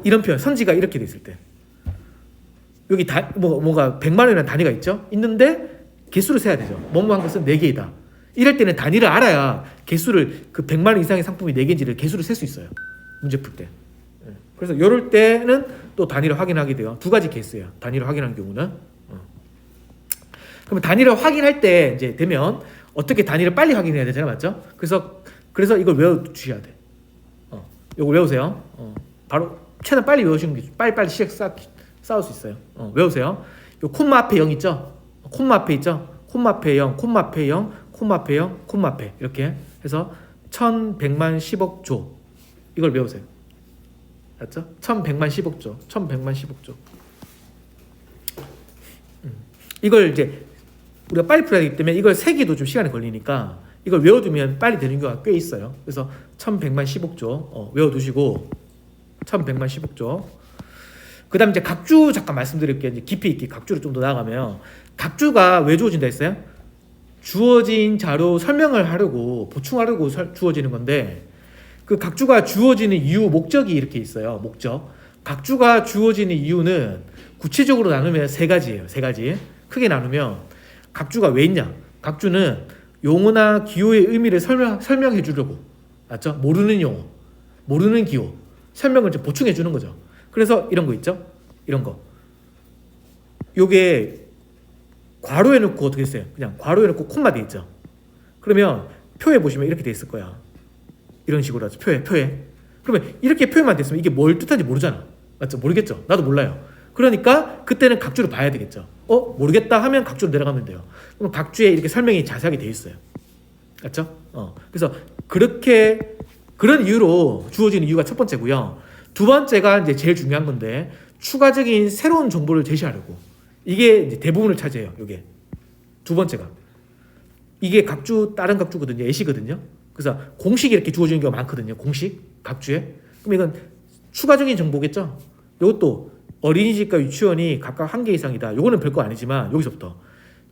이런 표현. 선지가 이렇게 돼 있을 때. 여기 뭐가 100만 원이라는 단위가 있죠? 있는데 개수를 세야 되죠. 뭐뭐한 것은 4개이다. 이럴 때는 단위를 알아야 개수를 그 100만 원 이상의 상품이 4개인지를 개수를 셀 수 있어요. 문제 풀 때. 그래서 이럴 때는 또 단위를 확인하게 돼요. 두 가지 케이스예요. 단위를 확인하는 경우는. 그러면 단위를 확인할 때 이제 되면 어떻게 단위를 빨리 확인해야 되잖아요, 맞죠? 그래서 이걸 외워주셔야 돼. 이걸 외우세요. 바로 최대한 빨리 외우시는 게 빨리 쌓을 수 있어요. 외우세요. 요 콤마 앞에 0 있죠? 콤마 앞에 있죠? 콤마 앞에 0, 콤마 앞에 0, 콤마 앞에 0, 콤마 앞에 이렇게 해서 1100만 10억 조 이걸 외우세요. 맞죠? 1100만 10억 조, 1100만 10억 조. 이걸 이제 우리가 빨리 풀어야 되기 때문에 이걸 세기도 좀 시간이 걸리니까 이걸 외워두면 빨리 되는 경우가 꽤 있어요. 그래서 1100만 10억 조 외워두시고 1100만 10억 조. 그 다음 이제 각주 잠깐 말씀드릴게요. 이제 깊이 있게 각주를 좀 더 나가면 각주가 왜 주어진다 했어요? 주어진 자료 설명을 하려고 보충하려고 주어지는 건데 그 각주가 주어지는 이유 목적이 이렇게 있어요. 목적. 각주가 주어지는 이유는 구체적으로 나누면 세 가지예요. 세 가지. 크게 나누면 각주가 왜 있냐? 각주는 용어나 기호의 의미를 설명해 주려고. 맞죠? 모르는 용어, 모르는 기호, 설명을 좀 보충해 주는 거죠. 그래서 이런 거 있죠? 이런 거. 요게 괄호해 놓고 어떻게 했어요? 그냥 괄호해 놓고 콤마 돼 있죠. 그러면 표에 보시면 이렇게 돼 있을 거야. 이런 식으로 하죠. 표에. 그러면 이렇게 표현만 됐으면 이게 뭘 뜻하는지 모르잖아. 맞죠? 모르겠죠? 나도 몰라요. 그러니까 그때는 각주를 봐야 되겠죠. 모르겠다 하면 각주로 내려가면 돼요. 그럼 각주에 이렇게 설명이 자세하게 돼 있어요. 맞죠? 그래서 그런 이유로 주어지는 이유가 첫 번째고요. 두 번째가 이제 제일 중요한 건데 추가적인 새로운 정보를 제시하려고. 이게 이제 대부분을 차지해요. 이게 두 번째가 이게 다른 각주거든요. 예시거든요. 그래서 공식이 이렇게 주어지는 경우가 많거든요. 공식 각주에. 그럼 이건 추가적인 정보겠죠. 이것도 어린이집과 유치원이 각각 1개 이상이다. 요거는 별거 아니지만 여기서부터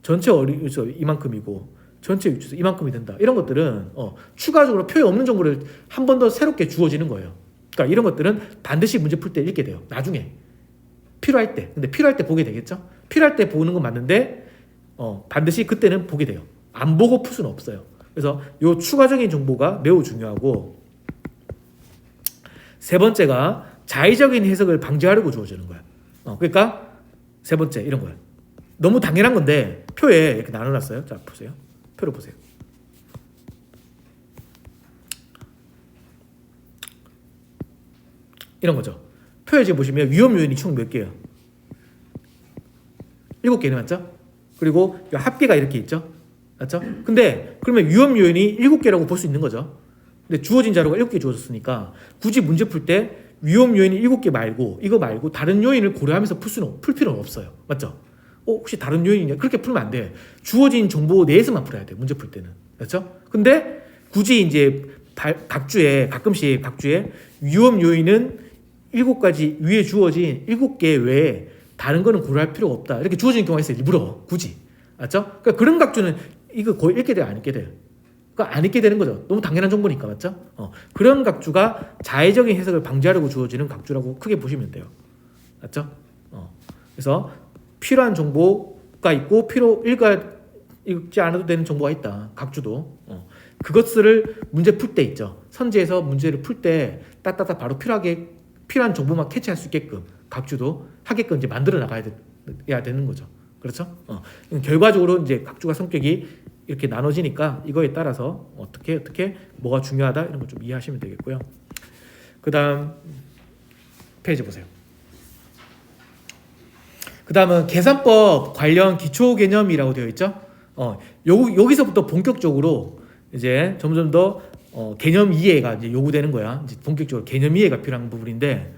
전체 어린이집 이만큼이고 전체 유치원 이만큼이 된다. 이런 것들은 추가적으로 표에 없는 정보를 한 번 더 새롭게 주어지는 거예요. 그러니까 이런 것들은 반드시 문제 풀 때 읽게 돼요. 나중에 필요할 때. 근데 필요할 때 보게 되겠죠. 필요할 때 보는 건 맞는데 반드시 그때는 보게 돼요. 안 보고 풀 수는 없어요. 그래서 요 추가적인 정보가 매우 중요하고 세 번째가 자의적인 해석을 방지하려고 주어지는 거야. 그러니까 세 번째 이런 거예요. 너무 당연한 건데 표에 이렇게 나눠놨어요. 자 보세요. 표를 보세요. 이런 거죠. 표현지 보시면 위험 요인이 총 몇 개예요? 7개는 맞죠? 그리고 합계가 이렇게 있죠. 맞죠? 근데 그러면 위험 요인이 7개라고 볼 수 있는 거죠. 근데 주어진 자료가 7개 주어졌으니까 굳이 문제 풀 때 위험 요인이 7개 말고 이거 말고 다른 요인을 고려하면서 풀 필요는 없어요. 맞죠? 혹시 다른 요인이냐? 그렇게 풀면 안 돼. 주어진 정보 내에서만 풀어야 돼. 문제 풀 때는. 맞죠? 근데 굳이 이제 가끔씩 각주에 위험 요인은 7가지 위에 주어진 7개 외에 다른 거는 고려할 필요가 없다. 이렇게 주어진 경우가 있어요. 일부러 굳이. 맞죠? 그러니까 그런 각주는 이거 거의 읽게 돼요, 안 읽게 돼요. 그러니까 안 읽게 되는 거죠. 너무 당연한 정보니까. 맞죠? 그런 각주가 자의적인 해석을 방지하려고 주어지는 각주라고 크게 보시면 돼요. 맞죠? 그래서 필요한 정보가 있고 읽지 않아도 되는 정보가 있다. 각주도. 그것을 문제 풀 때 있죠. 선지에서 문제를 풀 때 딱딱딱 바로 필요한 정보만 캐치할 수 있게끔 각주도 하게끔 이제 만들어 나가야 되는 거죠. 그렇죠? 결과적으로 이제 각주가 성격이 이렇게 나눠지니까 이거에 따라서 어떻게 뭐가 중요하다 이런 거 좀 이해하시면 되겠고요. 그다음 페이지 보세요. 그다음은 계산법 관련 기초 개념이라고 되어 있죠. 여기서부터 본격적으로 이제 점점 더 개념 이해가 이제 요구되는 거야. 이제 본격적으로 개념 이해가 필요한 부분인데,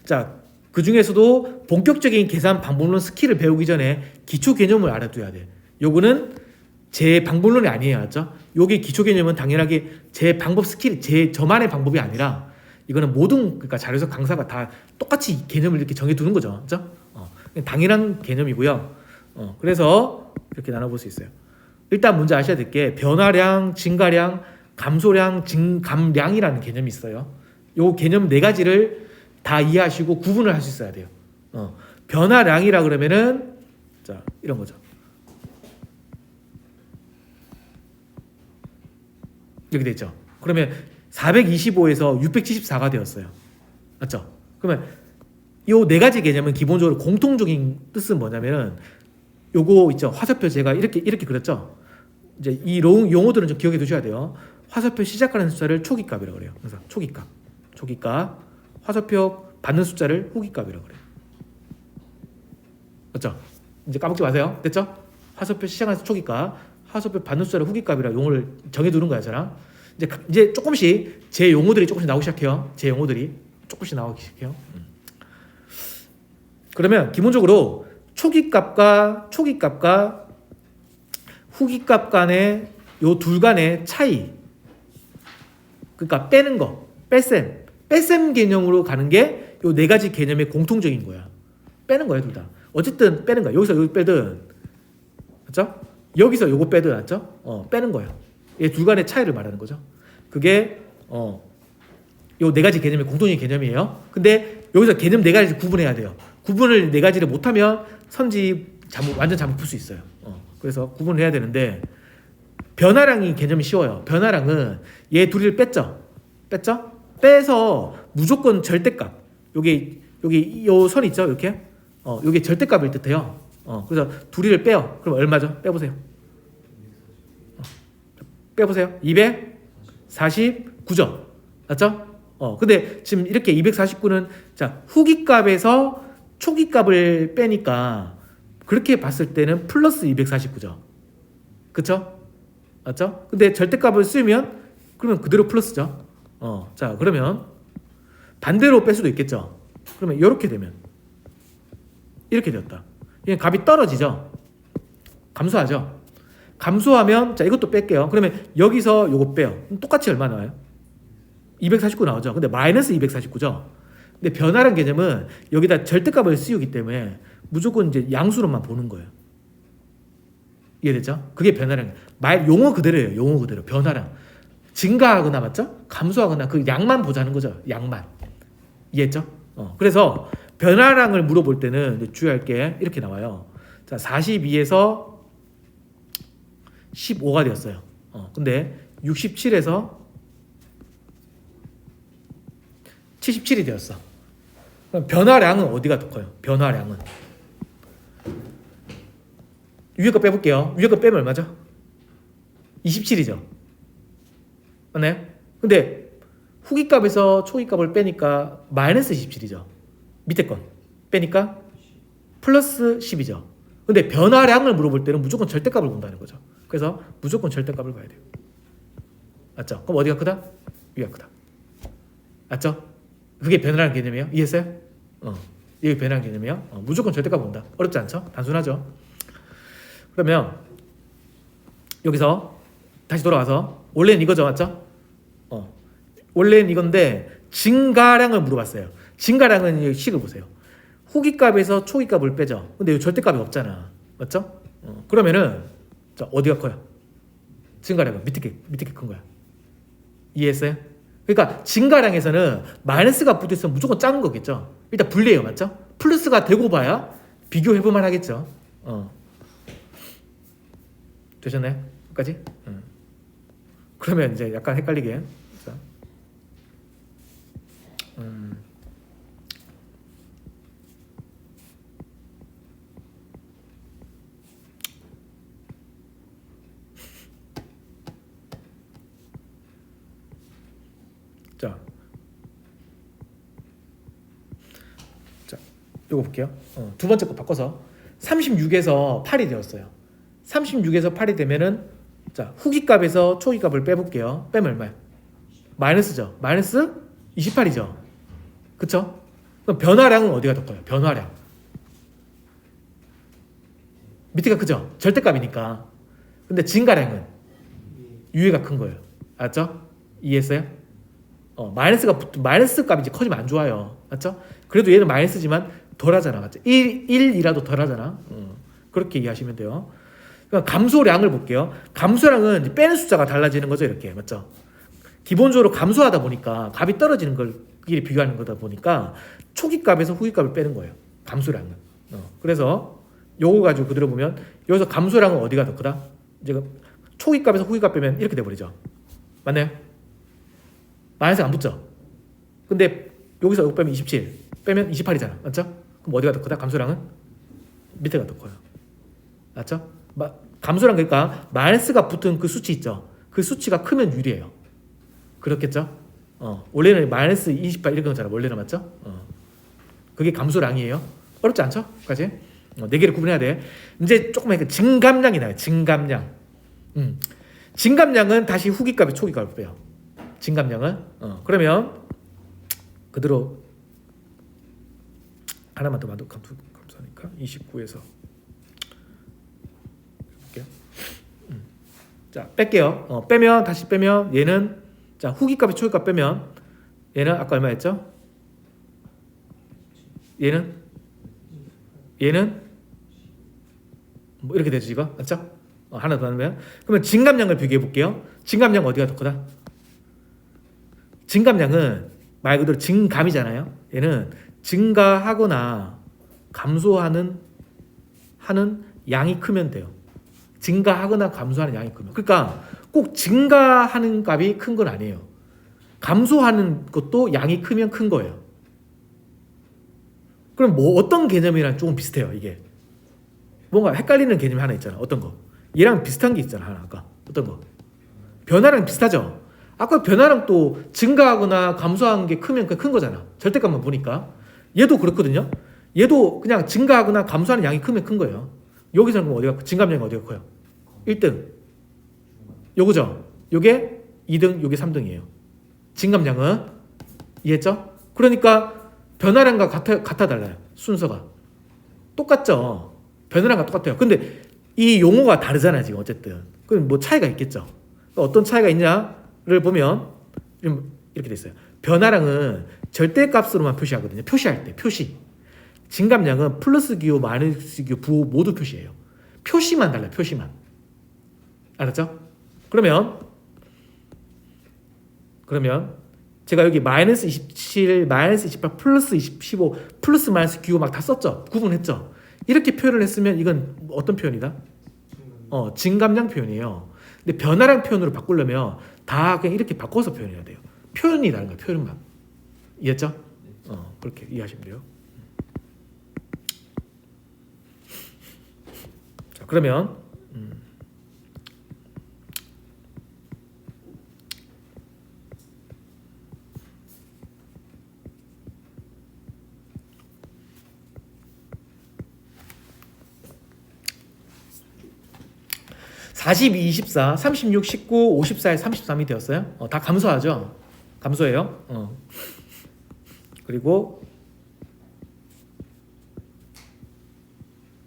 자, 그 중에서도 본격적인 계산 방법론 스킬을 배우기 전에 기초 개념을 알아둬야 돼. 요거는 제 방법론이 아니에요, 맞죠? 여기 기초 개념은 당연하게 제 방법 스킬, 저만의 방법이 아니라 이거는 모든 그러니까 자료에서 강사가 다 똑같이 개념을 이렇게 정해두는 거죠, 맞죠? 당연한 개념이고요. 그래서 이렇게 나눠볼 수 있어요. 일단 먼저 아셔야 될 게 변화량, 증가량, 감소량, 증감량이라는 개념이 있어요. 요 개념 4가지를 다 이해하시고 구분을 할 수 있어야 돼요. 변화량이라 그러면은 자 이런 거죠. 이렇게 됐죠. 그러면 425에서 674가 되었어요. 맞죠? 그러면 이 4가지 개념은 기본적으로 공통적인 뜻은 뭐냐면은 요거 있죠. 화살표 제가 이렇게 그렸죠. 이제 이 용어들은 좀 기억해 두셔야 돼요. 화살표 시작하는 숫자를 초기값이라고 그래요. 그래서 초기값. 화살표 받는 숫자를 후기값이라고 그래요. 맞죠? 이제 까먹지 마세요. 됐죠? 화살표 시작하는 초기값, 화살표 받는 숫자를 후기값이라 용어를 정해 두는 거야, 저랑. 이제 조금씩 제 용어들이 조금씩 나오기 시작해요. 제 용어들이 조금씩 나오기 시작해요. 그러면 기본적으로 초기값과 후기값 간의 요 둘 간의 차이, 그러니까 빼는 거, 뺄셈 개념으로 가는 게 요 4가지 개념의 공통적인 거야. 빼는 거야, 둘 다. 어쨌든 빼는 거야. 여기서 여기 빼든, 맞죠? 여기서 요거 빼든, 맞죠? 빼는 거야. 이 둘 간의 차이를 말하는 거죠. 그게 요 4가지 개념의 공통적인 개념이에요. 근데 여기서 개념 4가지 구분해야 돼요. 구분을 4가지를 못하면 선지 완전 잘못 풀 수 있어요. 그래서 구분을 해야 되는데, 변화량이 개념이 쉬워요. 변화량은 얘 둘을 뺐죠? 빼서 무조건 절대값. 여기 요 선 있죠? 이렇게. 요게 절대값을 뜻해요. 그래서 둘이를 빼요. 그럼 얼마죠? 빼보세요. 빼보세요. 249죠? 맞죠? 근데 지금 이렇게 249는 자, 후기값에서 초기값을 빼니까 그렇게 봤을 때는 플러스 249죠. 그쵸? 맞죠? 근데 절대값을 쓰면 그러면 그대로 플러스죠. 자, 그러면 반대로 뺄 수도 있겠죠. 그러면 이렇게 되면 이렇게 되었다. 그냥 값이 떨어지죠. 감소하죠. 감소하면 자, 이것도 뺄게요. 그러면 여기서 요거 빼요. 똑같이 얼마 나와요? 249 나오죠. 근데 마이너스 249죠. 근데 변화란 개념은 여기다 절대값을 씌우기 때문에 무조건 이제 양수로만 보는 거예요. 이해됐죠? 그게 변화량. 용어 그대로예요. 용어 그대로. 변화량. 증가하거나, 맞죠? 감소하거나 그 양만 보자는 거죠. 양만. 이해했죠? 그래서 변화량을 물어볼 때는 주의할 게 이렇게 나와요. 자, 42에서 15가 되었어요. 근데 67에서 77이 되었어. 그럼 변화량은 어디가 더 커요? 변화량은 위에 거 빼볼게요. 위에 거 빼면 얼마죠? 27이죠. 맞나요? 근데 후기값에서 초기값을 빼니까 마이너스 27이죠. 밑에 건 빼니까 플러스 10이죠. 근데 변화량을 물어볼 때는 무조건 절대값을 본다는 거죠. 그래서 무조건 절대값을 봐야 돼요. 맞죠? 그럼 어디가 크다? 위가 크다. 맞죠? 그게 변화량 개념이에요. 이해했어요? 이게 변화량 개념이에요. 무조건 절대값 본다. 어렵지 않죠? 단순하죠? 그러면 여기서 다시 돌아와서 원래는 이거죠. 맞죠? 원래는 이건데 증가량을 물어봤어요. 증가량은 이 식을 보세요. 후기값에서 초기값을 빼죠. 근데 이 절대값이 없잖아. 맞죠? 그러면은 자, 어디가 커요? 증가량은 밑에 게 큰 거야. 이해했어요? 그러니까 증가량에서는 마이너스가 붙어있으면 무조건 작은 거겠죠. 일단 분리해요. 맞죠? 플러스가 되고 봐야 비교해볼만 하겠죠. 되셨나요? 끝까지? 그러면 이제 약간 헷갈리게. 자. 자, 요거 볼게요. 두 번째 거 바꿔서 36에서 8이 되었어요. 36에서 8이 되면은 자, 후기값에서 초기값을 빼볼게요. 빼면 얼마야? 마이너스죠. 마이너스 28이죠. 그쵸? 그럼 변화량은 어디가 더 커요? 변화량. 밑에가 크죠? 절대값이니까. 근데 증가량은 위에가 큰 거예요. 알았죠? 이해했어요? 마이너스 값이 이제 커지면 안 좋아요. 맞죠? 그래도 얘는 마이너스지만 덜 하잖아. 맞죠? 1이라도 덜 하잖아. 그렇게 이해하시면 돼요. 그럼 감소량을 볼게요. 감소량은 이제 빼는 숫자가 달라지는 거죠. 이렇게. 맞죠? 기본적으로 감소하다 보니까 값이 떨어지는 걸 비교하는 거다 보니까 초기 값에서 후기 값을 빼는 거예요. 감소량은. 그래서 요거 가지고 그대로 보면 여기서 감소량은 어디가 더 크다? 이제 초기 값에서 후기 값 빼면 이렇게 돼버리죠. 맞나요? 마이너스 안 붙죠? 근데 여기서 이거 빼면 27 빼면 28이잖아. 맞죠? 그럼 어디가 더 크다? 감소량은? 밑에가 더 커요. 맞죠? 감소량 그러니까 마이너스가 붙은 그 수치 있죠? 그 수치가 크면 유리해요. 그렇겠죠? 원래는 마이너스 28 이렇게 거잖아. 원래는. 맞죠? 그게 감소량이에요. 어렵지 않죠? 까지? 네 개를 구분해야 돼. 이제 조금 증감량이 나요. 증감량. 증감량은 다시 후기값에 초기값을 빼요. 증감량은. 그러면 그대로 하나만 더 감소하니까 29에서 볼게요. 자, 뺄게요. 빼면 다시 빼면 얘는 자, 후기값에 초기값 빼면 얘는 아까 얼마였죠? 얘는 뭐 이렇게 되죠, 이거. 맞죠? 하나 더 하면 그러면 증감량을 비교해 볼게요. 증감량 어디가 더 크다? 증감량은 말 그대로 증감이잖아요. 얘는 증가하거나 감소하는 양이 크면 돼요. 증가하거나 감소하는 양이 크면. 그러니까 꼭 증가하는 값이 큰 건 아니에요. 감소하는 것도 양이 크면 큰 거예요. 그럼 뭐 어떤 개념이랑 조금 비슷해요. 이게 뭔가 헷갈리는 개념이 하나 있잖아. 어떤 거? 얘랑 비슷한 게 있잖아. 하나 아까 어떤 거? 변화랑 비슷하죠. 아까 변화랑 또 증가하거나 감소하는 게 크면 큰 거잖아. 절대값만 보니까. 얘도 그렇거든요. 얘도 그냥 증가하거나 감소하는 양이 크면 큰 거예요. 여기서는 그럼 어디가 증감량이 어디가 커요? 1등. 요거죠. 요게 2등, 요게 3등이에요. 증감량은. 이해했죠? 그러니까 변화량과 같아 달라요. 순서가. 똑같죠. 변화량과 똑같아요. 근데 이 용어가 다르잖아요. 지금 어쨌든. 그럼 뭐 차이가 있겠죠. 어떤 차이가 있냐를 보면 이렇게 돼 있어요. 변화량은 절대값으로만 표시하거든요. 표시할 때 표시. 증감량은 플러스 기호, 마이너스 기호, 부호 모두 표시해요. 표시만 달라요. 표시만. 알았죠? 그러면 제가 여기 마이너스 27, 마이너스 28, 플러스 15, 플러스 마이너스 기호 막 다 썼죠? 구분했죠? 이렇게 표현을 했으면 이건 어떤 표현이다? 증감량 표현이에요. 근데 변화량 표현으로 바꾸려면 다 그냥 이렇게 바꿔서 표현해야 돼요. 표현이 다른 거예요. 표현만. 이해했죠? 그렇게 이해하시면 돼요. 자, 그러면 42, 24, 36, 19, 54에 33이 되었어요. 다 감소하죠. 감소해요. 그리고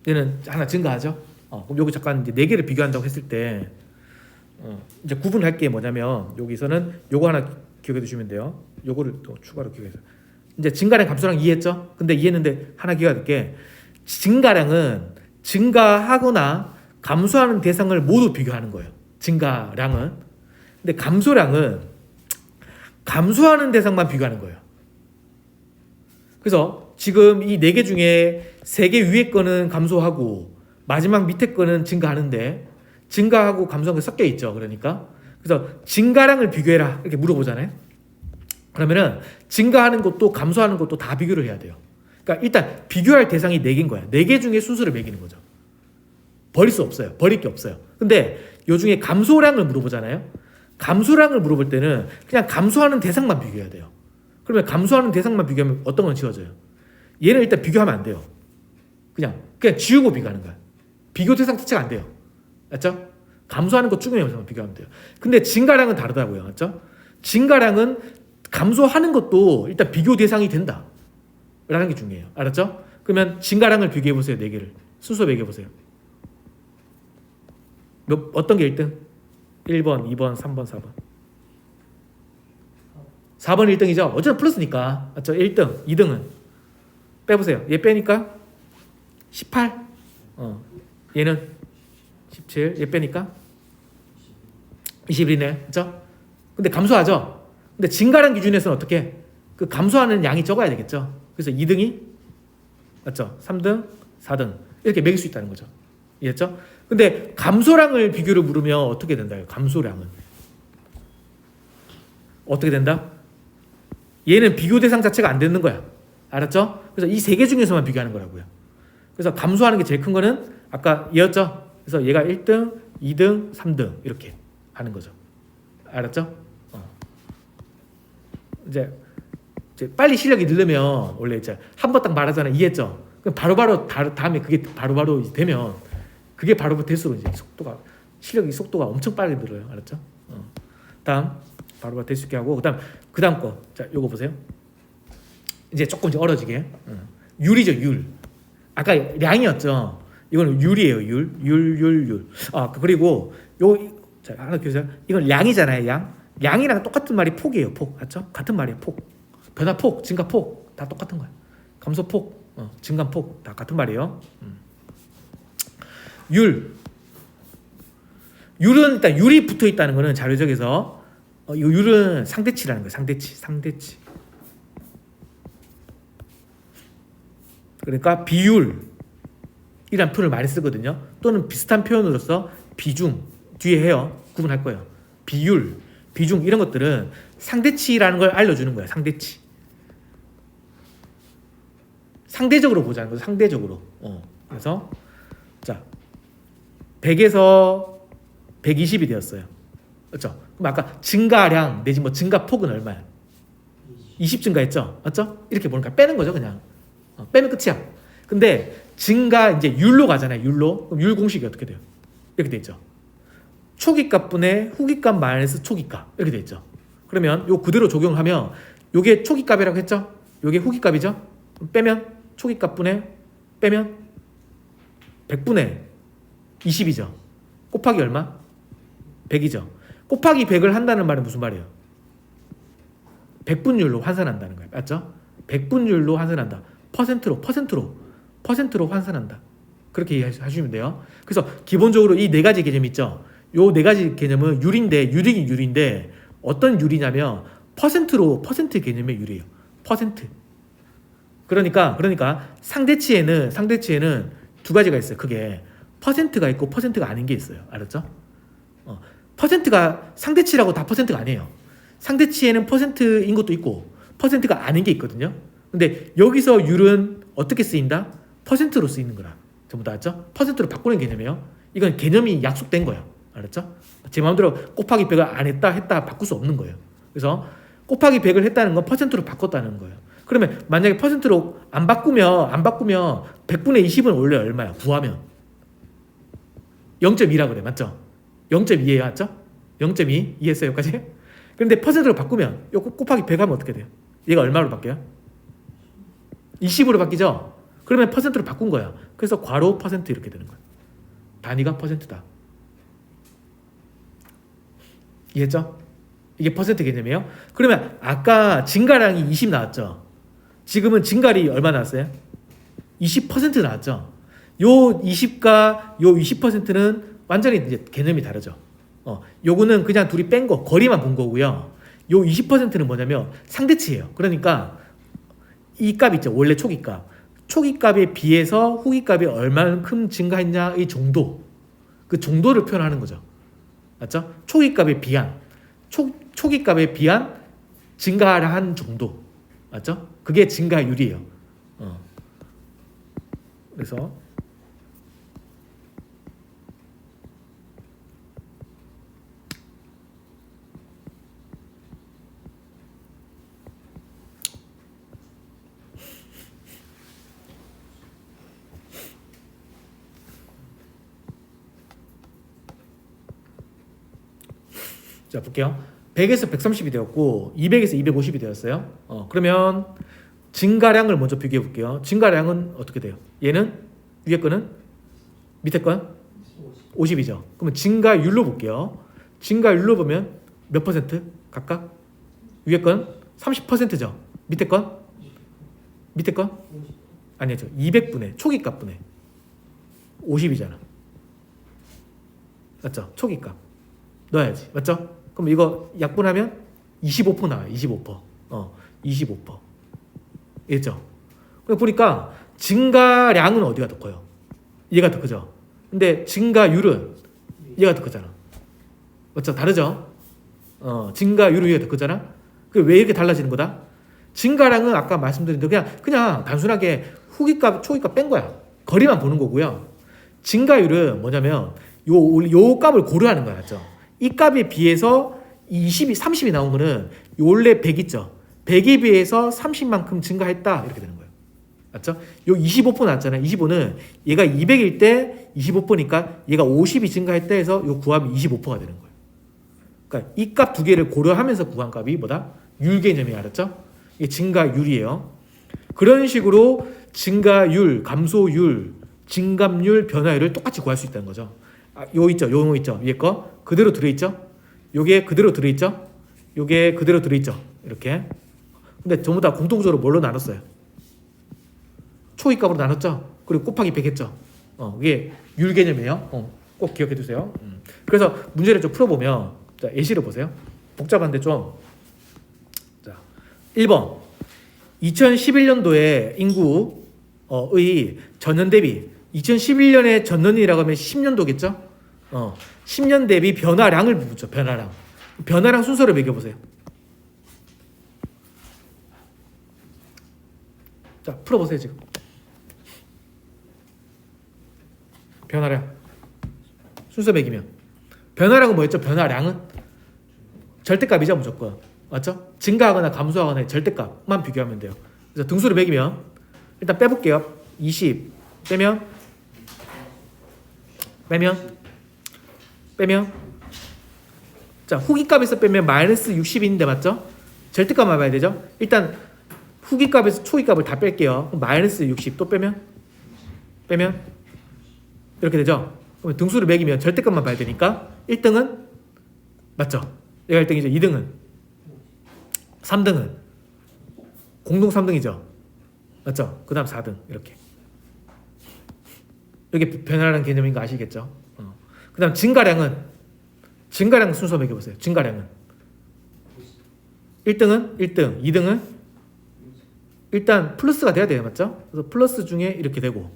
얘는 하나 증가하죠. 그럼 여기 잠깐 이제 네 개를 비교한다고 했을 때 이제 구분할 게 뭐냐면 여기서는 요거 하나 기억해 두시면 돼요. 요거를 또 추가로 기억해서 이제 증가량 감소량 이해했죠? 근데 이해했는데 하나 기억할 게 증가량은 증가하거나 감소하는 대상을 모두 비교하는 거예요. 증가량은. 근데 감소량은 감소하는 대상만 비교하는 거예요. 그래서 지금 이 네 개 중에 세 개 위에 거는 감소하고 마지막 밑에 거는 증가하는데 증가하고 감소한 게 섞여 있죠. 그러니까 그래서 증가량을 비교해라 이렇게 물어보잖아요. 그러면은 증가하는 것도 감소하는 것도 다 비교를 해야 돼요. 그러니까 일단 비교할 대상이 네 개인 거야. 네 개 중에 순서를 매기는 거죠. 버릴 수 없어요. 버릴 게 없어요. 근데 요 중에 감소량을 물어보잖아요. 감소량을 물어볼 때는 그냥 감소하는 대상만 비교해야 돼요. 그러면 감소하는 대상만 비교하면 어떤 건 지워져요? 얘는 일단 비교하면 안 돼요. 그냥 지우고 비교하는 거야. 비교 대상 자체가 안 돼요. 맞죠? 감소하는 것 중에만 비교하면 돼요. 근데 증가량은 다르다고요. 맞죠? 증가량은 감소하는 것도 일단 비교 대상이 된다. 라는 게 중요해요. 알았죠? 그러면 증가량을 비교해 보세요. 네 개를. 순서 매겨 보세요. 어떤 게 1등? 1번, 2번, 3번, 4번. 4번이 1등이죠. 어쨌든 플러스니까. 맞죠? 1등, 2등은 빼보세요. 얘 빼니까 18. 얘는 17. 얘 빼니까 21이네. 그렇죠? 근데 감소하죠. 근데 증가량 기준에서는 어떻게? 그 감소하는 양이 적어야 되겠죠. 그래서 2등이 맞죠? 3등, 4등 이렇게 매길 수 있다는 거죠. 이해했죠? 근데 감소량을 비교를 물으면 어떻게 된다요? 감소량은 어떻게 된다? 얘는 비교 대상 자체가 안 되는 거야. 알았죠? 그래서 이 세 개 중에서만 비교하는 거라고요. 그래서 감소하는 게 제일 큰 거는 아까 얘였죠? 그래서 얘가 1등, 2등, 3등 이렇게 하는 거죠. 알았죠? 이제 빨리 실력이 늘려면 원래 이제 한 번 딱 말하잖아요. 이해했죠? 그럼 바로바로 다음에 그게 바로바로 되면 그게 바로 될수록 이제 속도가 엄청 빨리 늘어요. 알았죠? 다음 바로바로 될 수 있게 하고 그다음 거. 자, 요거 보세요. 이제 조금 이제 얼어지게. 율이죠, 율. 아까 량이었죠. 이거는 율이에요, 율. 그리고 자, 하나 기억하세요. 이건 량이잖아요, 양. 양이랑 똑같은 말이 폭이에요, 폭. 맞죠? 같은 말이에요, 폭. 변화폭, 증가폭 다 똑같은 거야. 감소폭, 증가폭 다 같은 말이에요. 율은 일단 율이 붙어 있다는 거는 자료적에서 이 율은 상대치라는 거예요. 상대치. 그러니까 비율이란 표현을 많이 쓰거든요. 또는 비슷한 표현으로서 비중 뒤에 해요. 구분할 거예요. 비율, 비중 이런 것들은 상대치라는 걸 알려주는 거야. 상대적으로 보자는 거죠. 상대적으로. 그래서 자 100에서 120이 되었어요. 그렇죠? 그럼 아까 증가량 내지 뭐 증가폭은 얼마야? 20 증가했죠? 맞죠? 이렇게 보는 거야. 빼는 거죠, 그냥. 빼면 끝이야. 근데 증가 이제 율로 가잖아요. 율로. 그럼 율 공식이 어떻게 돼요? 이렇게 돼 있죠. 초기값 분의 후기값 마이너스 초기값 이렇게 돼 있죠. 그러면 요 그대로 적용하면 요게 초기값이라고 했죠? 요게 후기값이죠? 빼면 초기값 분의 빼면 100분의 20이죠. 곱하기 얼마? 100이죠. 곱하기 100을 한다는 말은 무슨 말이에요? 100분율로 환산한다는 거예요. 맞죠? 100분율로 환산한다. 퍼센트로 환산한다. 그렇게 이해하시면 돼요. 그래서 기본적으로 이 네 가지 개념 있죠. 요 네 가지 개념은 율인데 어떤 율이냐면 퍼센트 개념의 율이에요. 퍼센트. 그러니까 상대치에는 두 가지가 있어요. 크게 퍼센트가 있고 퍼센트가 아닌 게 있어요. 알았죠? 퍼센트가 상대치라고 다 퍼센트가 아니에요. 상대치에는 퍼센트인 것도 있고 퍼센트가 아닌 게 있거든요. 근데 여기서 율은 어떻게 쓰인다? 퍼센트로 쓰이는 거라. 전부 다 알죠? 퍼센트로 바꾸는 개념이에요. 이건 개념이 약속된 거예요. 알았죠? 제 마음대로 곱하기 100을 안 했다 바꿀 수 없는 거예요. 그래서 곱하기 100을 했다는 건 퍼센트로 바꿨다는 거예요. 그러면 만약에 퍼센트로 안 바꾸면 100분의 20은 원래 얼마야? 구하면 0.2라 그래. 맞죠? 0.2예요. 맞죠? 0.2 이해했어요? 여기까지? 그런데 퍼센트로 바꾸면 요 곱하기 100 하면 어떻게 돼요? 얘가 얼마로 바뀌어요? 20으로 바뀌죠? 그러면 퍼센트로 바꾼 거야. 그래서 괄호 퍼센트 이렇게 되는 거야. 단위가 퍼센트다. 이해했죠? 이게 퍼센트 개념이에요. 그러면 아까 증가량이 20 나왔죠? 지금은 증가율이 얼마 나왔어요? 20% 나왔죠? 요 20과 요 20%는 완전히 이제 개념이 다르죠. 요거는 그냥 둘이 뺀 거, 거리만 본 거고요. 요 20%는 뭐냐면 상대치예요. 그러니까 이 값 있죠. 원래 초기값. 초기값에 비해서 후기값이 얼만큼 증가했냐의 정도. 그 정도를 표현하는 거죠. 맞죠? 초기값에 비한. 초기값에 비한 증가한 정도. 맞죠? 그게 증가율이에요. 그래서 자 볼게요. 100에서 130이 되었고 200에서 250이 되었어요. 그러면 증가량을 먼저 비교해 볼게요. 증가량은 어떻게 돼요? 얘는 위에 거는 밑에 건 50이죠. 그러면 증가율로 볼게요. 증가율로 보면 몇 퍼센트 각각? 위에 건 30%죠. 밑에 건? 밑에 건? 아니죠. 200분의 초기값분의 50이잖아. 맞죠? 초기값 넣어야지. 맞죠? 그럼 이거 약분하면 25% 나와요. 25%. 25%. 이랬죠? 그럼 보니까 증가량은 어디가 더 커요? 얘가 더 크죠? 근데 증가율은 얘가 더 크잖아. 맞죠? 다르죠? 증가율은 얘가 더 크잖아? 왜 이렇게 달라지는 거다? 증가량은 아까 말씀드린 대로 그냥 단순하게 후기값, 초기값 뺀 거야. 거리만 보는 거고요. 증가율은 뭐냐면 요 값을 고려하는 거야. 맞죠? 이 값에 비해서 20이 30이 나온 거는 원래 100 있죠. 100에 비해서 30만큼 증가했다 이렇게 되는 거예요. 맞죠? 요 25% 나왔잖아요. 25는 얘가 200일 때 25%니까 얘가 50이 증가했다 해서 요 구하면 25%가 되는 거예요. 그러니까 이 값 두 개를 고려하면서 구한 값이 뭐다? 율 개념이 알았죠? 이게 증가율이에요. 그런 식으로 증가율, 감소율, 증감률, 변화율을 똑같이 구할 수 있다는 거죠. 요 있죠. 요 있죠. 위에 거 그대로 들어있죠. 요게 그대로 들어있죠. 요게 그대로 들어있죠. 이렇게. 근데 전부 다 공통적으로 뭘로 나눴어요? 초기값으로 나눴죠. 그리고 곱하기 100 했죠. 이게 율 개념이에요. 꼭 기억해 두세요. 그래서 문제를 좀 풀어보면 자, 예시를 보세요. 복잡한데 좀. 자, 1번 2011년도에 인구의 전년 대비 2011년에 전년이라고 하면 10년도겠죠? 10년 대비 변화량을 묻죠. 변화량 순서를 매겨보세요. 자, 풀어보세요 지금. 변화량 순서 매기면 변화량은 뭐였죠? 변화량은 절대값이죠. 무조건. 맞죠? 증가하거나 감소하거나 절대값만 비교하면 돼요. 그래서 등수를 매기면 일단 빼볼게요. 20 빼면 자, 후기값에서 빼면 마이너스 60인데 맞죠? 절대값만 봐야 되죠? 일단 후기값에서 초기값을 다 뺄게요. 그럼 마이너스 60 또 빼면 이렇게 되죠? 그러면 등수를 매기면 절대값만 봐야 되니까 1등은 맞죠? 얘가 1등이죠. 2등은 3등은 공동 3등이죠. 맞죠? 그 다음 4등 이렇게. 이게 변화라는 개념인 거 아시겠죠? 그 다음 증가량 순서 매겨보세요. 증가량은 1등은 1등, 2등은 일단 플러스가 돼야 돼요. 맞죠? 그래서 플러스 중에 이렇게 되고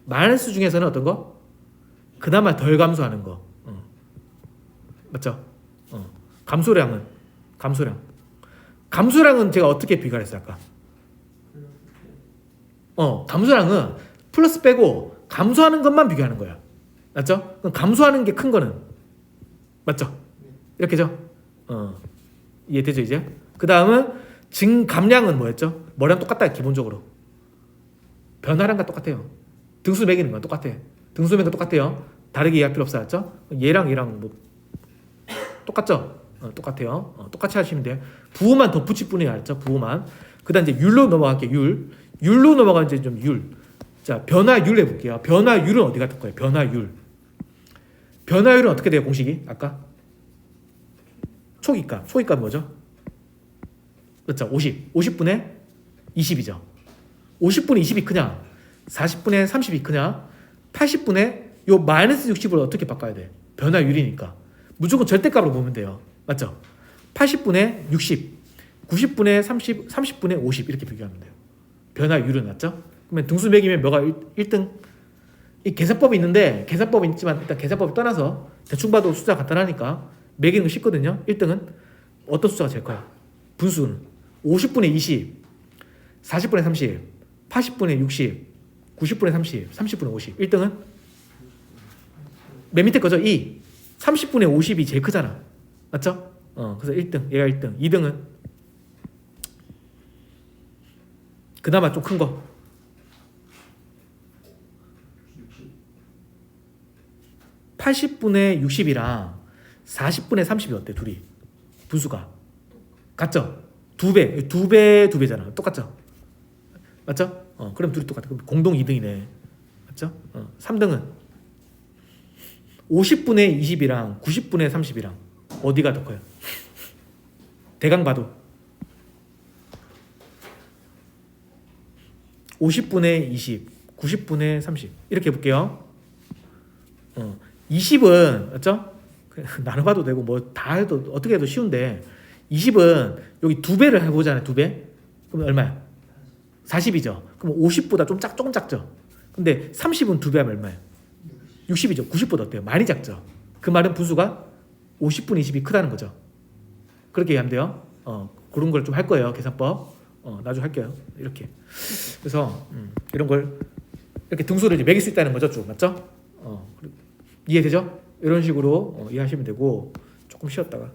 마이너스 중에서는 어떤 거? 그나마 덜 감소하는 거. 맞죠? 감소량은 제가 어떻게 비교를 했어요? 아까 감소량은 플러스 빼고 감소하는 것만 비교하는 거야. 맞죠? 그럼 감소하는 게 큰 거는 맞죠? 이렇게죠? 이해되죠 이제? 그 다음은 증감량은 뭐였죠? 뭐랑 똑같다 기본적으로. 변화량과 똑같아요. 등수 매기는 건 똑같아. 등수 매기는 건 똑같아요. 다르게 이해할 필요 없어. 맞죠? 얘랑 뭐 똑같죠? 똑같아요. 똑같이 하시면 돼요. 부호만 더 붙일 뿐이에요. 알았죠? 부호만. 그다음 이제 율로 넘어갈게요. 율로 넘어가면 이제 좀 율. 자, 변화율 해볼게요. 변화율은 어디 같을 거예요? 변화율은 어떻게 돼요? 공식이 아까 초기값 뭐죠? 그렇죠? 50분의 20이죠. 50분의 20이 크냐? 40분의 30이 크냐? 80분의 요 마이너스 60을 어떻게 바꿔야 돼? 변화율이니까 무조건 절대값으로 보면 돼요. 맞죠? 80분의 60, 90분의 30, 30분의 50 이렇게 비교하면 돼요. 변화율은 맞죠? 그러면 등수 매기면 뭐가 1등? 이 계산법이 있는데 계산법이 있지만 일단 계산법을 떠나서 대충 봐도 숫자 간단하니까 매기는 거 쉽거든요. 1등은 어떤 숫자가 제일 커요? 분수는 50분의 20, 40분의 30, 80분의 60, 90분의 30, 30분의 50. 1등은 맨 밑에 거죠. 2. 30분의 50이 제일 크잖아. 맞죠? 그래서 1등, 얘가 1등. 2등은 그나마 좀 큰 거. 80분의 60이랑 40분의 30이 어때? 둘이 분수가 같죠? 두 배잖아. 똑같죠? 맞죠? 그럼 둘이 똑같아. 그럼 공동 2등이네. 맞죠? 3등은 50분의 20이랑 90분의 30이랑 어디가 더 커요? 대강 봐도 50분의 20, 90분의 30 이렇게 해볼게요. 20은 맞죠? 나눠봐도 되고 뭐 다 해도 어떻게 해도 쉬운데 20은 여기 2배를 해보잖아요. 2배? 그럼 얼마야? 40이죠. 그럼 50보다 조금 작죠. 근데 30은 2배 하면 얼마예요? 60이죠. 90보다 어때요? 많이 작죠. 그 말은 분수가 50분의 20이 크다는 거죠. 그렇게 얘기하면 돼요. 그런 걸 좀 할 거예요. 계산법. 나중에 할게요. 이렇게. 그래서 이런 걸 이렇게 등수를 이제 매길 수 있다는 거죠. 쭉 맞죠? 이해되죠? 이런 식으로 이해하시면 되고 조금 쉬었다가